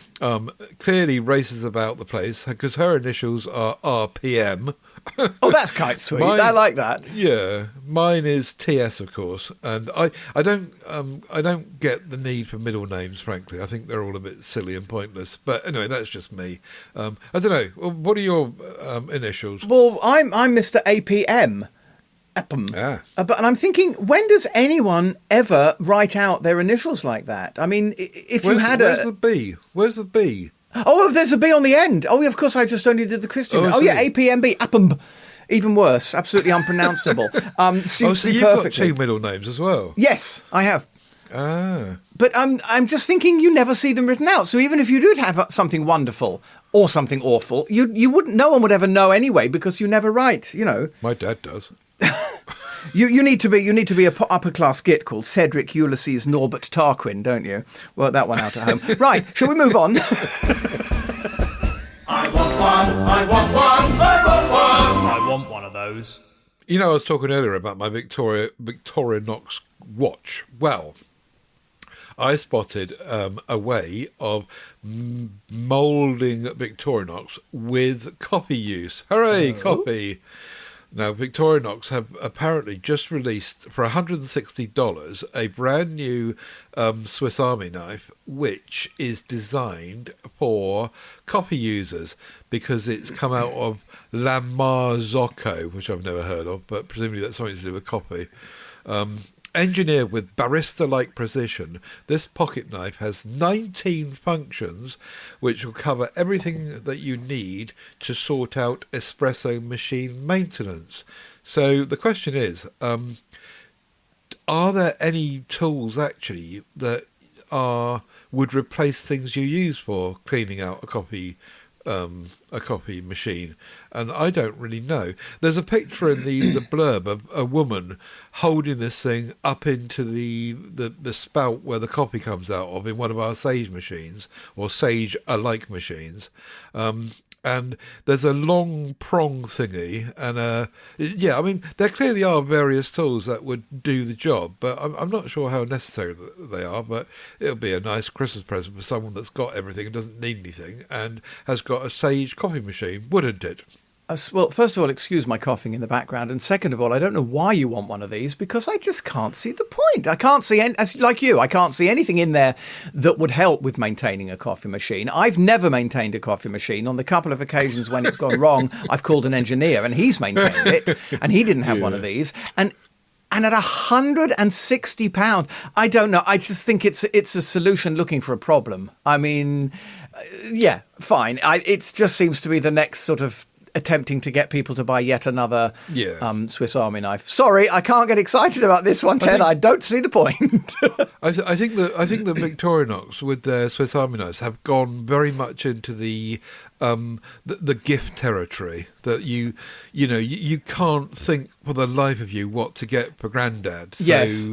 clearly races about the place because her initials are RPM. Oh, that's quite sweet. I like that. Yeah, mine is TS, of course, and I don't get the need for middle names. Frankly, I think they're all a bit silly and pointless. But anyway, that's just me. I don't know. What are your initials? Well, I'm Mr. APM. Ah. But and I'm thinking, when does anyone ever write out their initials like that? I mean, if you had where's the B? Where's the B? Oh, there's a B on the end. Oh, yeah, of course, I just only did the Christian. Oh, Yeah, APMB, Appum. Even worse, absolutely unpronounceable. Suits so me you've perfectly. got 2 middle names as well? Yes, I have. Ah. But I'm just thinking you never see them written out. So even if you did have something wonderful or something awful, you wouldn't. No one would ever know anyway because you never write. You know. My dad does. You need to be a upper class git called Cedric Ulysses Norbert Tarquin, don't you? Work that one out at home. Right, shall we move on? I want one, I want one, I want one. I want one of those. You know, I was talking earlier about my Victorinox watch. Well, I spotted a way of moulding Victorinox with coffee use. Hooray, coffee! Now, Victorinox have apparently just released for $160 a brand new Swiss Army knife, which is designed for coffee users because it's come out of La Marzocco, which I've never heard of, but presumably that's something to do with coffee. Engineered with barista-like precision, this pocket knife has 19 functions which will cover everything that you need to sort out espresso machine maintenance. So the question is, are there any tools actually that would replace things you use for cleaning out a coffee machine? And I don't really know. There's a picture in the blurb of a woman holding this thing up into the spout where the coffee comes out of in one of our Sage machines, or Sage-alike machines. And and there's a long prong thingy, and yeah, I mean, there clearly are various tools that would do the job, but I'm not sure how necessary they are. But it'll be a nice Christmas present for someone that's got everything and doesn't need anything, and has got a Sage coffee machine, wouldn't it? Well, first of all, excuse my coughing in the background. And second of all, I don't know why you want one of these, because I just can't see the point. I can't see, like you, I can't see anything in there that would help with maintaining a coffee machine. I've never maintained a coffee machine. On the couple of occasions when it's gone wrong, I've called an engineer and he's maintained it, and he didn't have one of these. And at £160, I don't know. I just think it's a solution looking for a problem. I mean, yeah, fine. It just seems to be the next sort of attempting to get people to buy yet another Swiss Army knife. Sorry, I can't get excited about this one, Ted. I don't see the point. I think the Victorinox with their Swiss Army knives have gone very much into the gift territory, that you can't think for the life of you what to get for Grandad. So, yes.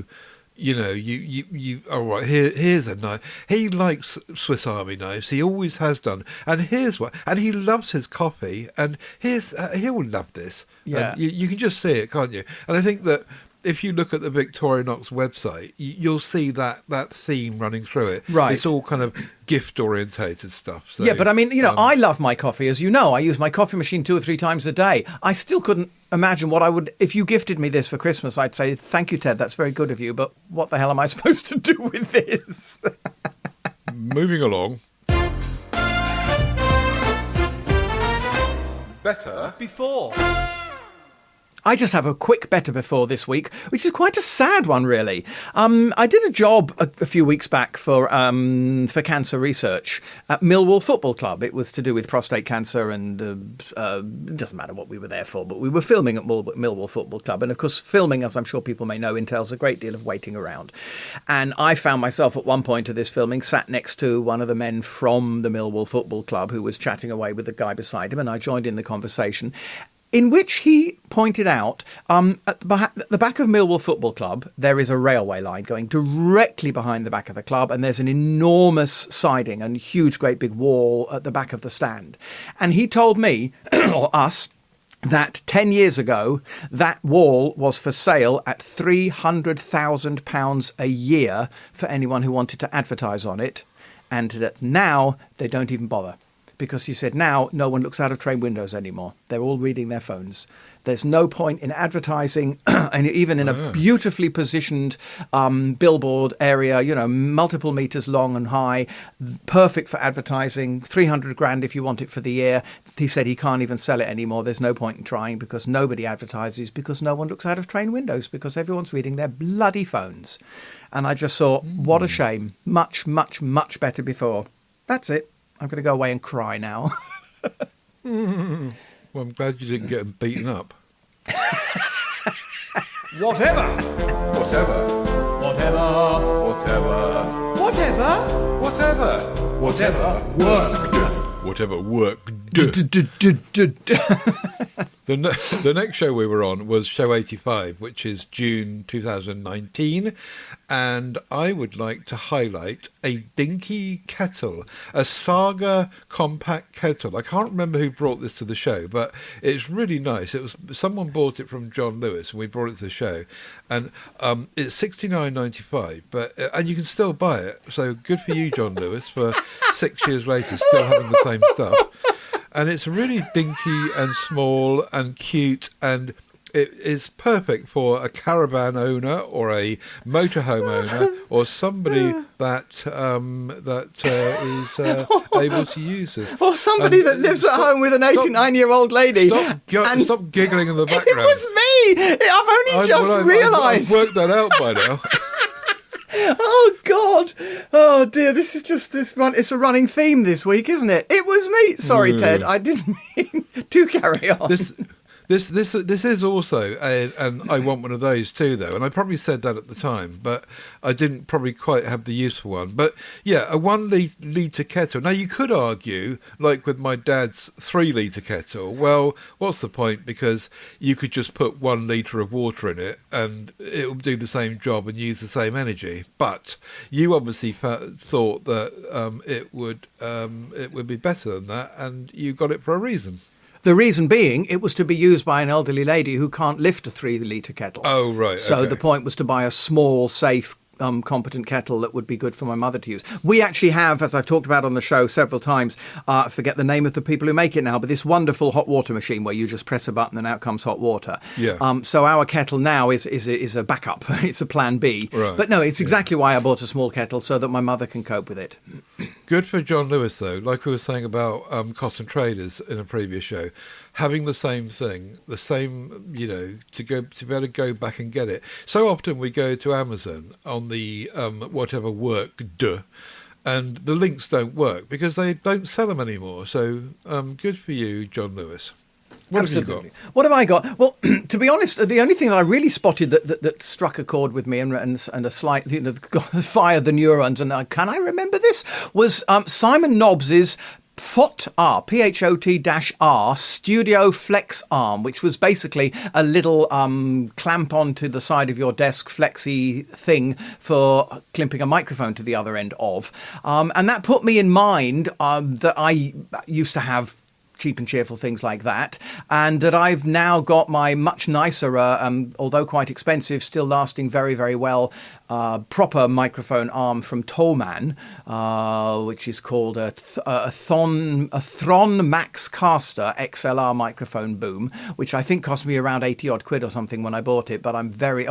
You all right, here's a knife. He likes Swiss Army knives. He always has done. And here's one. And he loves his coffee. And he'll love this. Yeah. And you can just see it, can't you? And I think that if you look at the Victorinox website, you'll see that theme running through it. Right. It's all kind of gift-orientated stuff. So, yeah, but I mean, I love my coffee. As you know, I use my coffee machine 2 or 3 times a day. I still couldn't imagine what I would... If you gifted me this for Christmas, I'd say, thank you, Ted, that's very good of you, but what the hell am I supposed to do with this? Moving along. Better Before. I just have a quick better before this week, which is quite a sad one, really. I did a job a few weeks back for cancer research at Millwall Football Club. It was to do with prostate cancer, and it doesn't matter what we were there for, but we were filming at Millwall Football Club. And of course, filming, as I'm sure people may know, entails a great deal of waiting around. And I found myself at one point of this filming sat next to one of the men from the Millwall Football Club who was chatting away with the guy beside him, and I joined in the conversation, in which he pointed out at the back of Millwall Football Club, there is a railway line going directly behind the back of the club, and there's an enormous siding and huge, great big wall at the back of the stand. And he told me, or us, that 10 years ago, that wall was for sale at £300,000 a year for anyone who wanted to advertise on it, and that now they don't even bother. Because he said now no one looks out of train windows anymore. They're all reading their phones. There's no point in advertising, and even in a beautifully positioned billboard area, multiple meters long and high, perfect for advertising, 300 grand if you want it for the year. He said he can't even sell it anymore. There's no point in trying because nobody advertises, because no one looks out of train windows, because everyone's reading their bloody phones. And I just thought, what a shame. Much, much, much better before. That's it. I'm going to go away and cry now. Well, I'm glad you didn't get them beaten up. Whatever. Whatever. Whatever. Whatever. Whatever. Whatever. Whatever worked. Whatever worked. The next show we were on was show 85, which is June 2019, and I would like to highlight a dinky kettle, a Saga compact kettle. I can't remember who brought this to the show, but it's really nice. Someone bought it from John Lewis, and we brought it to the show, and it's $69.95, and you can still buy it. So good for you, John Lewis, for 6 years later still having the same stuff. And it's really dinky and small and cute, and it is perfect for a caravan owner or a motorhome owner or somebody that is able to use this. Or somebody that lives at home with an 89-year-old lady. Stop giggling in the background. It was me! I've only just realised. I've worked that out by now. Oh, God. Oh, dear. This is just this one. It's a running theme this week, isn't it? It was me. Sorry, Ted. I didn't mean to carry on. This This is also, and I want one of those too, though. And I probably said that at the time, but I didn't probably quite have the use for one. But yeah, a 1 litre kettle. Now you could argue, like with my dad's 3 litre kettle, well, what's the point? Because you could just put 1 litre of water in it, and it will do the same job and use the same energy. But you obviously thought that it would be better than that, and you got it for a reason. The reason being, it was to be used by an elderly lady who can't lift a 3 litre kettle. Oh, right. So okay. the point was to buy a small, safe, competent kettle that would be good for my mother to use. We actually have, as I've talked about on the show several times, I forget the name of the people who make it now, but this wonderful hot water machine where you just press a button and out comes hot water. Yeah. So our kettle now is a backup. It's a plan B. Right. But no, it's exactly why I bought a small kettle, so that my mother can cope with it. Good for John Lewis, though. Like we were saying about Cotton Traders in a previous show, having the same thing, the same, to be able to go back and get it. So often we go to Amazon on the whatever work, and the links don't work because they don't sell them anymore. So good for you, John Lewis. What Absolutely. have you got? What have I got? Well, to be honest, the only thing that I really spotted that struck a chord with me and a slight, fired the neurons, and can I remember this, was Simon Nobbs's PHOT-R, PHOT-R Studio Flex Arm, which was basically a little clamp onto the side of your desk flexy thing for clipping a microphone to the other end of. And that put me in mind that I used to have cheap and cheerful things like that, and that I've now got my much nicer, although quite expensive, still lasting very, very well, proper microphone arm from Tollman, which is called a Thron Max Caster XLR microphone boom, which I think cost me around 80 odd quid or something when I bought it, but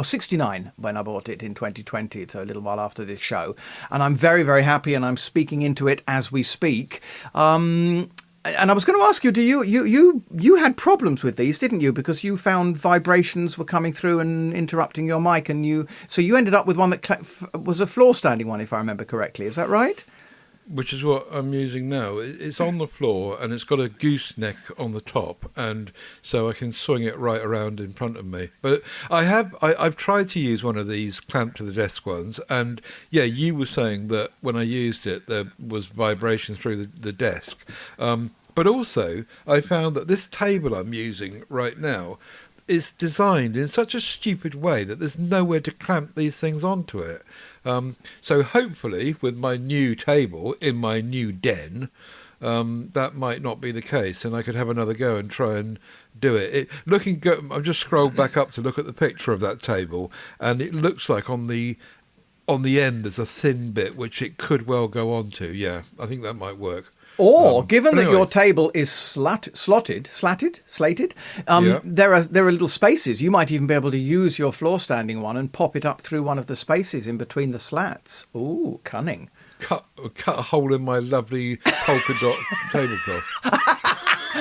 69 when I bought it in 2020, so a little while after this show, and I'm very, very happy, and I'm speaking into it as we speak. And I was going to ask you, you had problems with these, didn't you? Because you found vibrations were coming through and interrupting your mic, and so you ended up with one that was a floor standing one, if I remember correctly. Is that right? Which is what I'm using now. It's on the floor and it's got a gooseneck on the top, and so I can swing it right around in front of me. But I've tried to use one of these clamped to the desk ones, and yeah, you were saying that when I used it there was vibration through the desk. But also I found that this table I'm using right now is designed in such a stupid way that there's nowhere to clamp these things onto it. So hopefully with my new table in my new den, that might not be the case, and I could have another go and try and do it. I've just scrolled back up to look at the picture of that table, and it looks like on the end there's a thin bit which it could well go onto. Yeah, I think that might work. Or, given that your table is slated, there are little spaces. You might even be able to use your floor standing one and pop it up through one of the spaces in between the slats. Ooh, cunning. Cut a hole in my lovely polka dot tablecloth.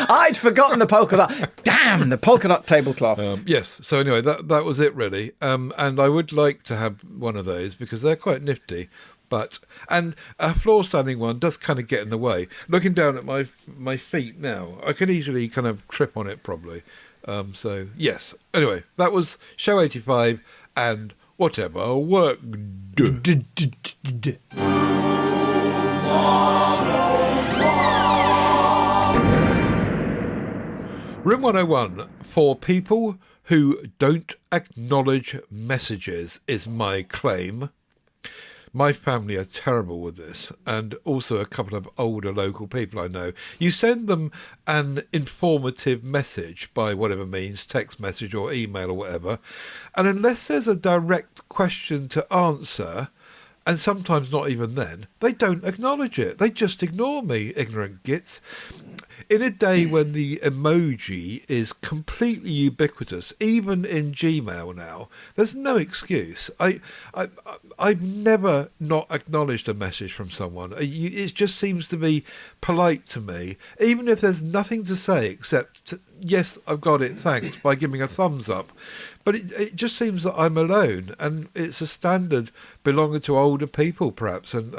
I'd forgotten the polka dot. Damn, the polka dot tablecloth. Yes. So anyway, that was it really. And I would like to have one of those because they're quite nifty. And a floor standing one does kind of get in the way. Looking down at my feet now, I could easily kind of trip on it probably. So yes. Anyway, that was show 85 and whatever work do. Room 101 for people who don't acknowledge messages is my claim. My family are terrible with this, and also a couple of older local people I know. You send them an informative message by whatever means, text message or email or whatever, and unless there's a direct question to answer, and sometimes not even then, they don't acknowledge it. They just ignore me, ignorant gits. In a day when the emoji is completely ubiquitous, even in Gmail now, there's no excuse. I've never not acknowledged a message from someone. It just seems to be polite to me, even if there's nothing to say except, yes, I've got it, thanks, by giving a thumbs up. But it just seems that I'm alone, and it's a standard belonging to older people, perhaps, and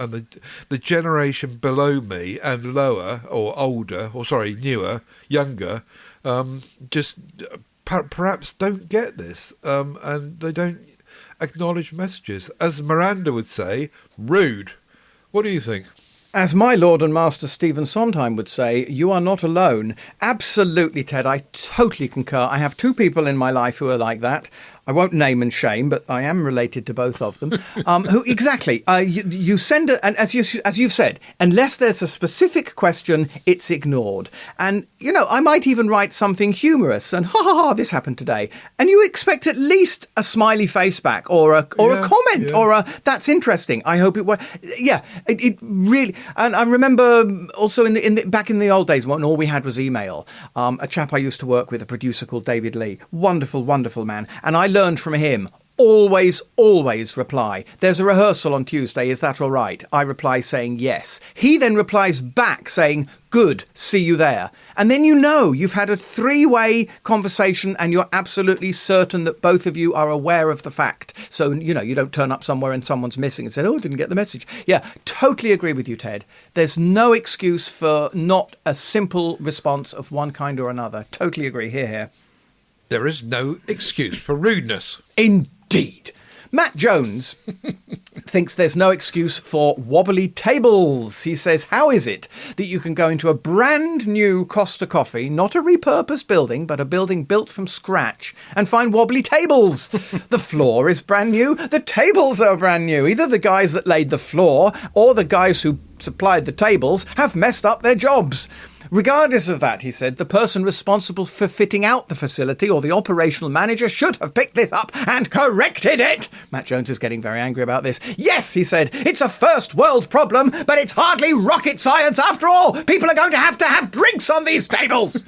the generation below me and lower, or older, or sorry, newer, younger, just perhaps don't get this, and they don't acknowledge messages. As Miranda would say, rude. What do you think? As my Lord and Master Stephen Sondheim would say, you are not alone. Absolutely, Ted. I totally concur. I have 2 people in my life who are like that. I won't name and shame, but I am related to both of them. Who exactly? You send it, and as you've said, unless there's a specific question, it's ignored. And I might even write something humorous, and this happened today, and you expect at least a smiley face back, or a comment, or a that's interesting. I hope it was. Yeah, it really. And I remember also back in the old days when all we had was email. A chap I used to work with, a producer called David Lee, wonderful, wonderful man, and I learned from him, always reply. There's a rehearsal on Tuesday, is that all right? I reply saying yes. He then replies back saying, good, see you there. And then you've had a 3-way conversation and you're absolutely certain that both of you are aware of the fact. So, you don't turn up somewhere and someone's missing and say, I didn't get the message. Yeah, totally agree with you, Ted. There's no excuse for not a simple response of one kind or another. Totally agree. Here. There is no excuse for rudeness. Indeed. Matt Jones thinks there's no excuse for wobbly tables. He says, how is it that you can go into a brand new Costa Coffee, not a repurposed building, but a building built from scratch, and find wobbly tables? The floor is brand new. The tables are brand new. Either the guys that laid the floor or the guys who supplied the tables have messed up their jobs. Regardless of that, he said, the person responsible for fitting out the facility or the operational manager should have picked this up and corrected it. Matt Jones is getting very angry about this. Yes, he said, it's a first world problem, but it's hardly rocket science after all. People are going to have drinks on these tables.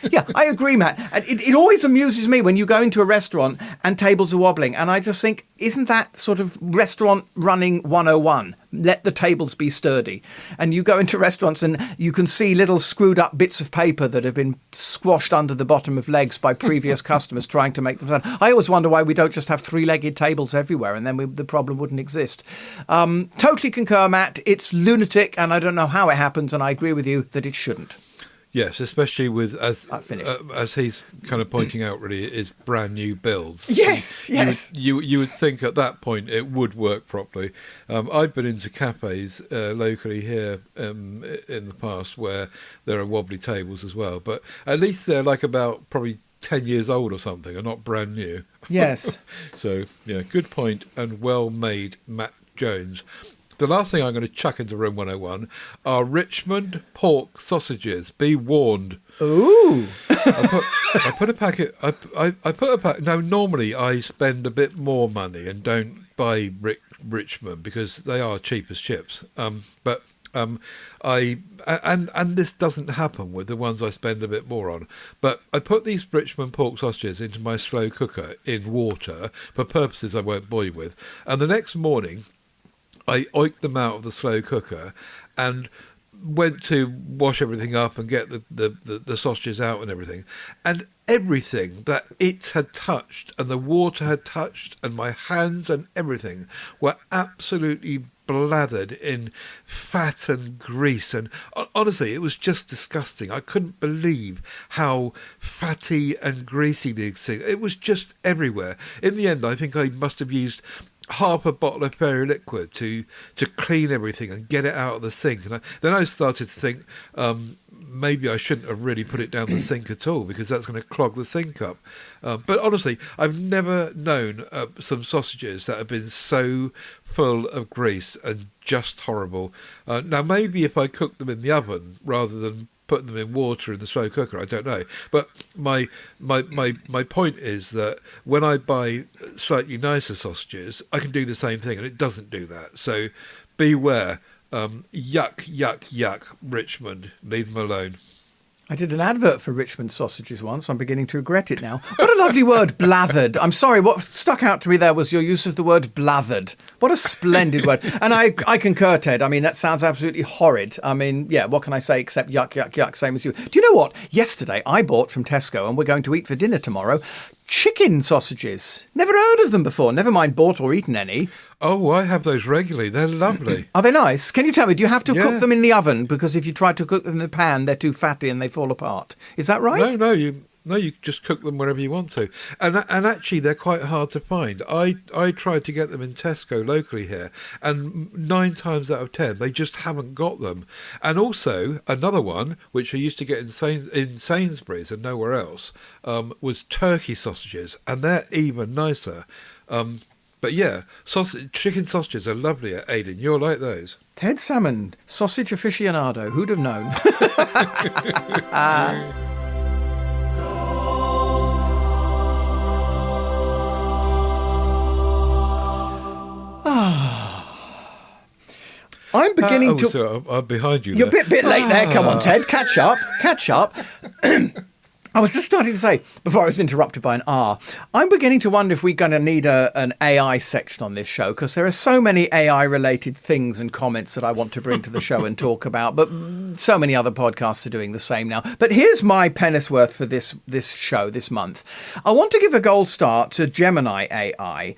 Yeah, I agree, Matt. It always amuses me when you go into a restaurant and tables are wobbling. And I just think, isn't that sort of restaurant running 101? Let the tables be sturdy. And you go into restaurants and you can see little screwed up bits of paper that have been squashed under the bottom of legs by previous customers trying to make them sound. I always wonder why we don't just have 3-legged tables everywhere and then the problem wouldn't exist. Totally concur, Matt. It's lunatic and I don't know how it happens, and I agree with you that it shouldn't. Yes, especially with, as he's kind of pointing out, really, is brand new builds. Yes, yes. You would think at that point it would work properly. I've been into cafes locally here in the past where there are wobbly tables as well, but at least they're like about probably 10 years old or something, and not brand new. Yes. So, yeah, good point and well made, Matt Jones. The last thing I'm going to chuck into Room 101 are Richmond pork sausages. Be warned. Ooh. I put a packet. I put a packet. Now, normally I spend a bit more money and don't buy Richmond because they are cheap as chips. But this doesn't happen with the ones I spend a bit more on. But I put these Richmond pork sausages into my slow cooker in water for purposes I won't bore you with, and the next morning I oiked them out of the slow cooker and went to wash everything up and get the sausages out and everything. And everything that it had touched and the water had touched and my hands and everything were absolutely blathered in fat and grease. And honestly, it was just disgusting. I couldn't believe how fatty and greasy these things. It was just everywhere. In the end, I think I must have used half a bottle of fairy liquid to clean everything and get it out of the sink. And then I started to think maybe I shouldn't have really put it down the sink at all, because that's going to clog the sink up. But honestly, I've never known some sausages that have been so full of grease and just horrible. Now, maybe if I cooked them in the oven rather than putting them in water in the slow cooker, I don't know. But my point is that when I buy slightly nicer sausages, I can do the same thing, and it doesn't do that. So beware. Yuck, yuck, yuck, Richmond. Leave them alone. I did an advert for Richmond sausages once. I'm beginning to regret it now. What a lovely word, blathered. I'm sorry, what stuck out to me there was your use of the word blathered. What a splendid word. And I concur, Ted. I mean, that sounds absolutely horrid. I mean, yeah, what can I say except yuck, yuck, yuck, same as you. Do you know what? Yesterday I bought from Tesco, and we're going to eat for dinner tomorrow, chicken sausages. Never heard of them before. Never mind bought or eaten any. Oh, I have those regularly. They're lovely. Are they nice? Can you tell me, do you have to cook them in the oven? Because if you try to cook them in the pan, they're too fatty and they fall apart. Is that right? No, you No, you just cook them wherever you want to. And actually, they're quite hard to find. I tried to get them in Tesco locally here, and 9 times out of 10, they just haven't got them. And also, another one, which I used to get in Sainsbury's and nowhere else, was turkey sausages, and they're even nicer. But yeah, chicken sausages are lovely at Aidan. You'll like those. Ted Salmon, sausage aficionado. Who'd have known? I'm beginning to... So I'm behind you. You're a bit late there. Come on, Ted. Catch up. I was just starting to say, before I was interrupted by an R, I'm beginning to wonder if we're going to need an AI section on this show, because there are so many AI-related things and comments that I want to bring to the show and talk about, but so many other podcasts are doing the same now. But here's my penny's worth for this show this month. I want to give a gold star to Gemini AI.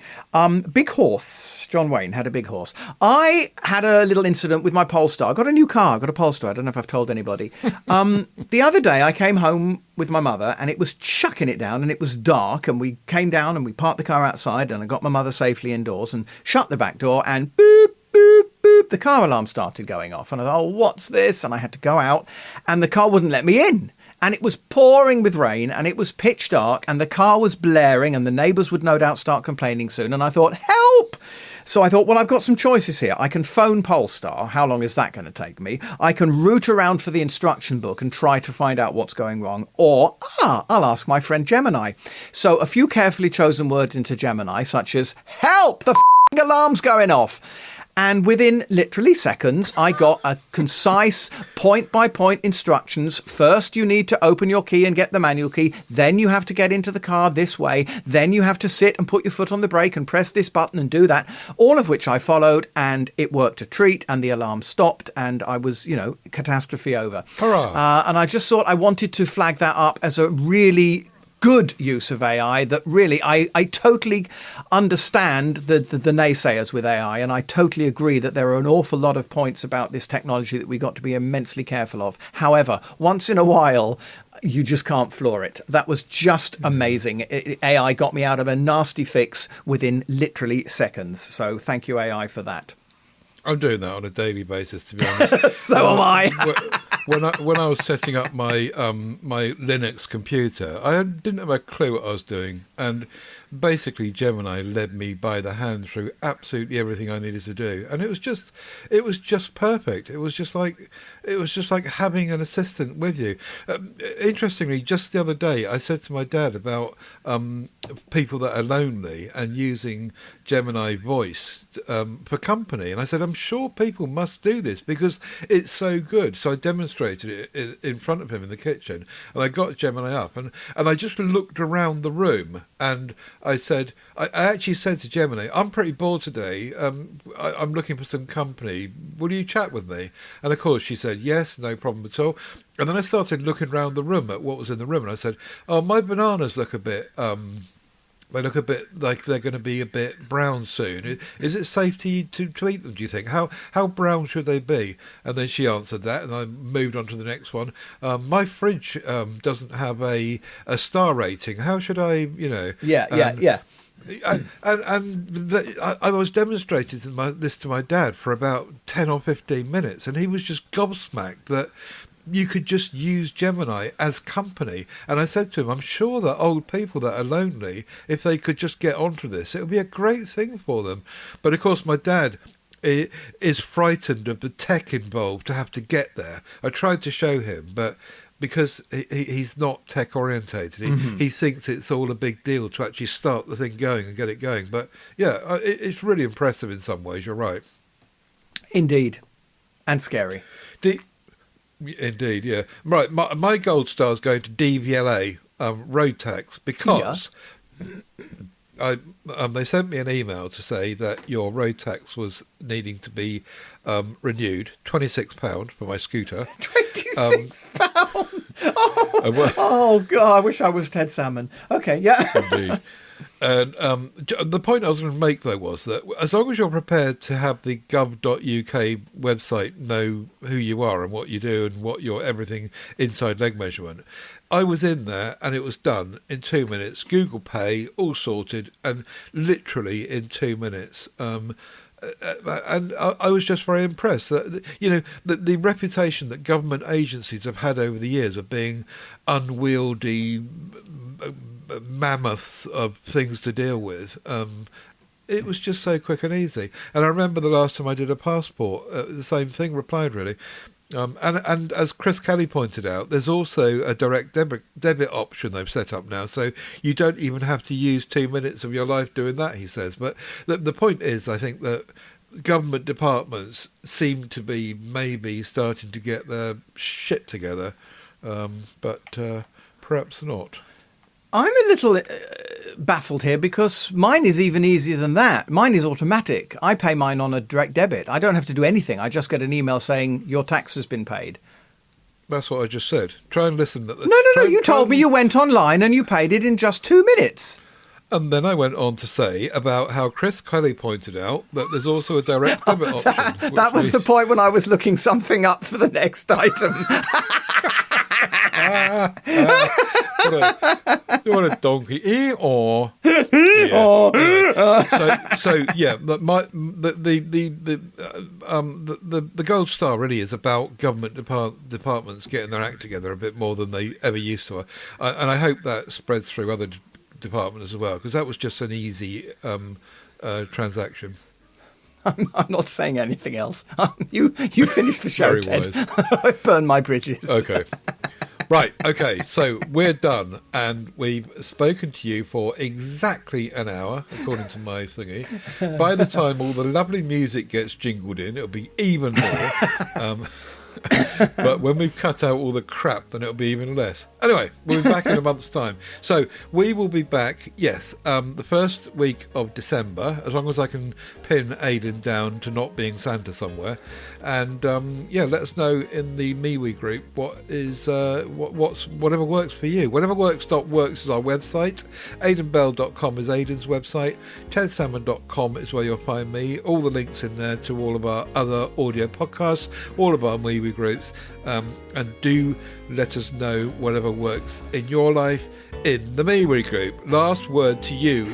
Big horse. John Wayne had a big horse. I had a little incident with my Polestar. I got a new car. I got a Polestar. I don't know if I've told anybody. The other day I came home with my mother, and it was chucking it down, and it was dark, and we came down and we parked the car outside, and I got my mother safely indoors and shut the back door, and boop, boop, boop, the car alarm started going off, and I thought, oh, what's this? And I had to go out, and the car wouldn't let me in. And it was pouring with rain, and it was pitch dark, and the car was blaring, and the neighbours would no doubt start complaining soon. And I thought, help! So I thought, well, I've got some choices here. I can phone Polestar. How long is that going to take me? I can root around for the instruction book and try to find out what's going wrong. Or, I'll ask my friend Gemini. So a few carefully chosen words into Gemini, such as, help, the f***ing alarm's going off. And within literally seconds, I got a concise point-by-point instructions. First, you need to open your key and get the manual key. Then you have to get into the car this way. Then you have to sit and put your foot on the brake and press this button and do that. All of which I followed, and it worked a treat, and the alarm stopped, and I was, catastrophe over. Hurrah! And I just thought I wanted to flag that up as a really good use of AI that really I totally understand the naysayers with AI, and I totally agree that there are an awful lot of points about this technology that we got to be immensely careful of. However, once in a while, you just can't floor it. That was just amazing. AI got me out of a nasty fix within literally seconds. So thank you, AI, for that. I'm doing that on a daily basis, to be honest. So am I. When I was setting up my my Linux computer, I didn't have a clue what I was doing, and basically Gemini led me by the hand through absolutely everything I needed to do, and it was just perfect. It was just like having an assistant with you. Interestingly, just the other day, I said to my dad about people that are lonely and using Gemini voice for company, and I said, I'm sure people must do this because it's so good. So I demonstrated it in front of him in the kitchen, and I got Gemini up, and I just looked around the room, and I actually said to Gemini, I'm pretty bored today, I'm looking for some company, will you chat with me? And of course she said yes, no problem at all. And then I started looking around the room at what was in the room, and I said, oh, my bananas look a bit they look a bit like they're going to be a bit brown soon. Is it safe to eat them, do you think? How brown should they be? And then she answered that, and I moved on to the next one. My fridge doesn't have a star rating. How should I, Yeah. I was demonstrating this to my dad for about 10 or 15 minutes, and he was just gobsmacked that you could just use Gemini as company. And I said to him, I'm sure that old people that are lonely, if they could just get onto this, it would be a great thing for them. But of course, my dad is frightened of the tech involved to have to get there. I tried to show him, but because he's not tech orientated, he thinks it's all a big deal to actually start the thing going and get it going. But yeah, it's really impressive in some ways. You're right. Indeed. And scary. Indeed, yeah. Right, my gold star is going to DVLA Road Tax because they sent me an email to say that your road tax was needing to be renewed. £26 for my scooter. £26? Oh God, I wish I was Ted Salmon. Okay, yeah. Indeed. And the point I was going to make, though, was that as long as you're prepared to have the gov.uk website know who you are and what you do and what your everything inside leg measurement, I was in there and it was done in 2 minutes. Google Pay, all sorted, and literally in 2 minutes. And I was just very impressed that, the reputation that government agencies have had over the years of being unwieldy mammoths of things to deal with. It was just so quick and easy. And I remember the last time I did a passport, the same thing replied, really. And as Chris Kelly pointed out, there's also a direct debit option they've set up now, so you don't even have to use 2 minutes of your life doing that, he says. But the point is, I think that government departments seem to be maybe starting to get their shit together, but perhaps not. I'm a little baffled here because mine is even easier than that. Mine is automatic. I pay mine on a direct debit. I don't have to do anything. I just get an email saying your tax has been paid. That's what I just said. Try and listen. No. You told me you went online and you paid it in just 2 minutes. And then I went on to say about how Chris Kelly pointed out that there's also a direct debit option. That was the point when I was looking something up for the next item. What a donkey! The gold star really is about government departments getting their act together a bit more than they ever used to, and I hope that spreads through other departments as well, because that was just an easy transaction. I'm not saying anything else. You finish the show, Ted. I've burned my bridges. Okay. Right, okay, so we're done, and we've spoken to you for exactly an hour, according to my thingy. By the time all the lovely music gets jingled in, it'll be even more. But when we've cut out all the crap, then it'll be even less. Anyway, we'll be back in a month's time. So we will be back, the first week of December, as long as I can pin Aidan down to not being Santa somewhere. And let us know in the MeWe group whatever works for you. Whateverworks.works is our website. AidanBell.com is Aidan's website. TedSalmon.com is where you'll find me. All the links in there to all of our other audio podcasts, all of our MeWe groups. And do let us know whatever works in your life in the MeWe group. Last word to you,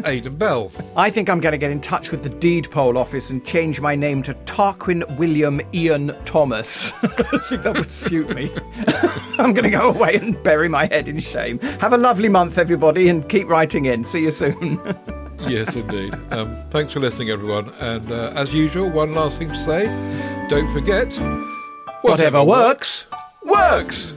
Aidan Bell. I think I'm going to get in touch with the deed poll office and change my name to Tarquin William Ian Thomas. I think that would suit me. I'm going to go away and bury my head in shame. Have a lovely month, everybody, and keep writing in. See you soon. Yes, indeed. Thanks for listening, everyone. And as usual, one last thing to say. Don't forget... Whatever works, works!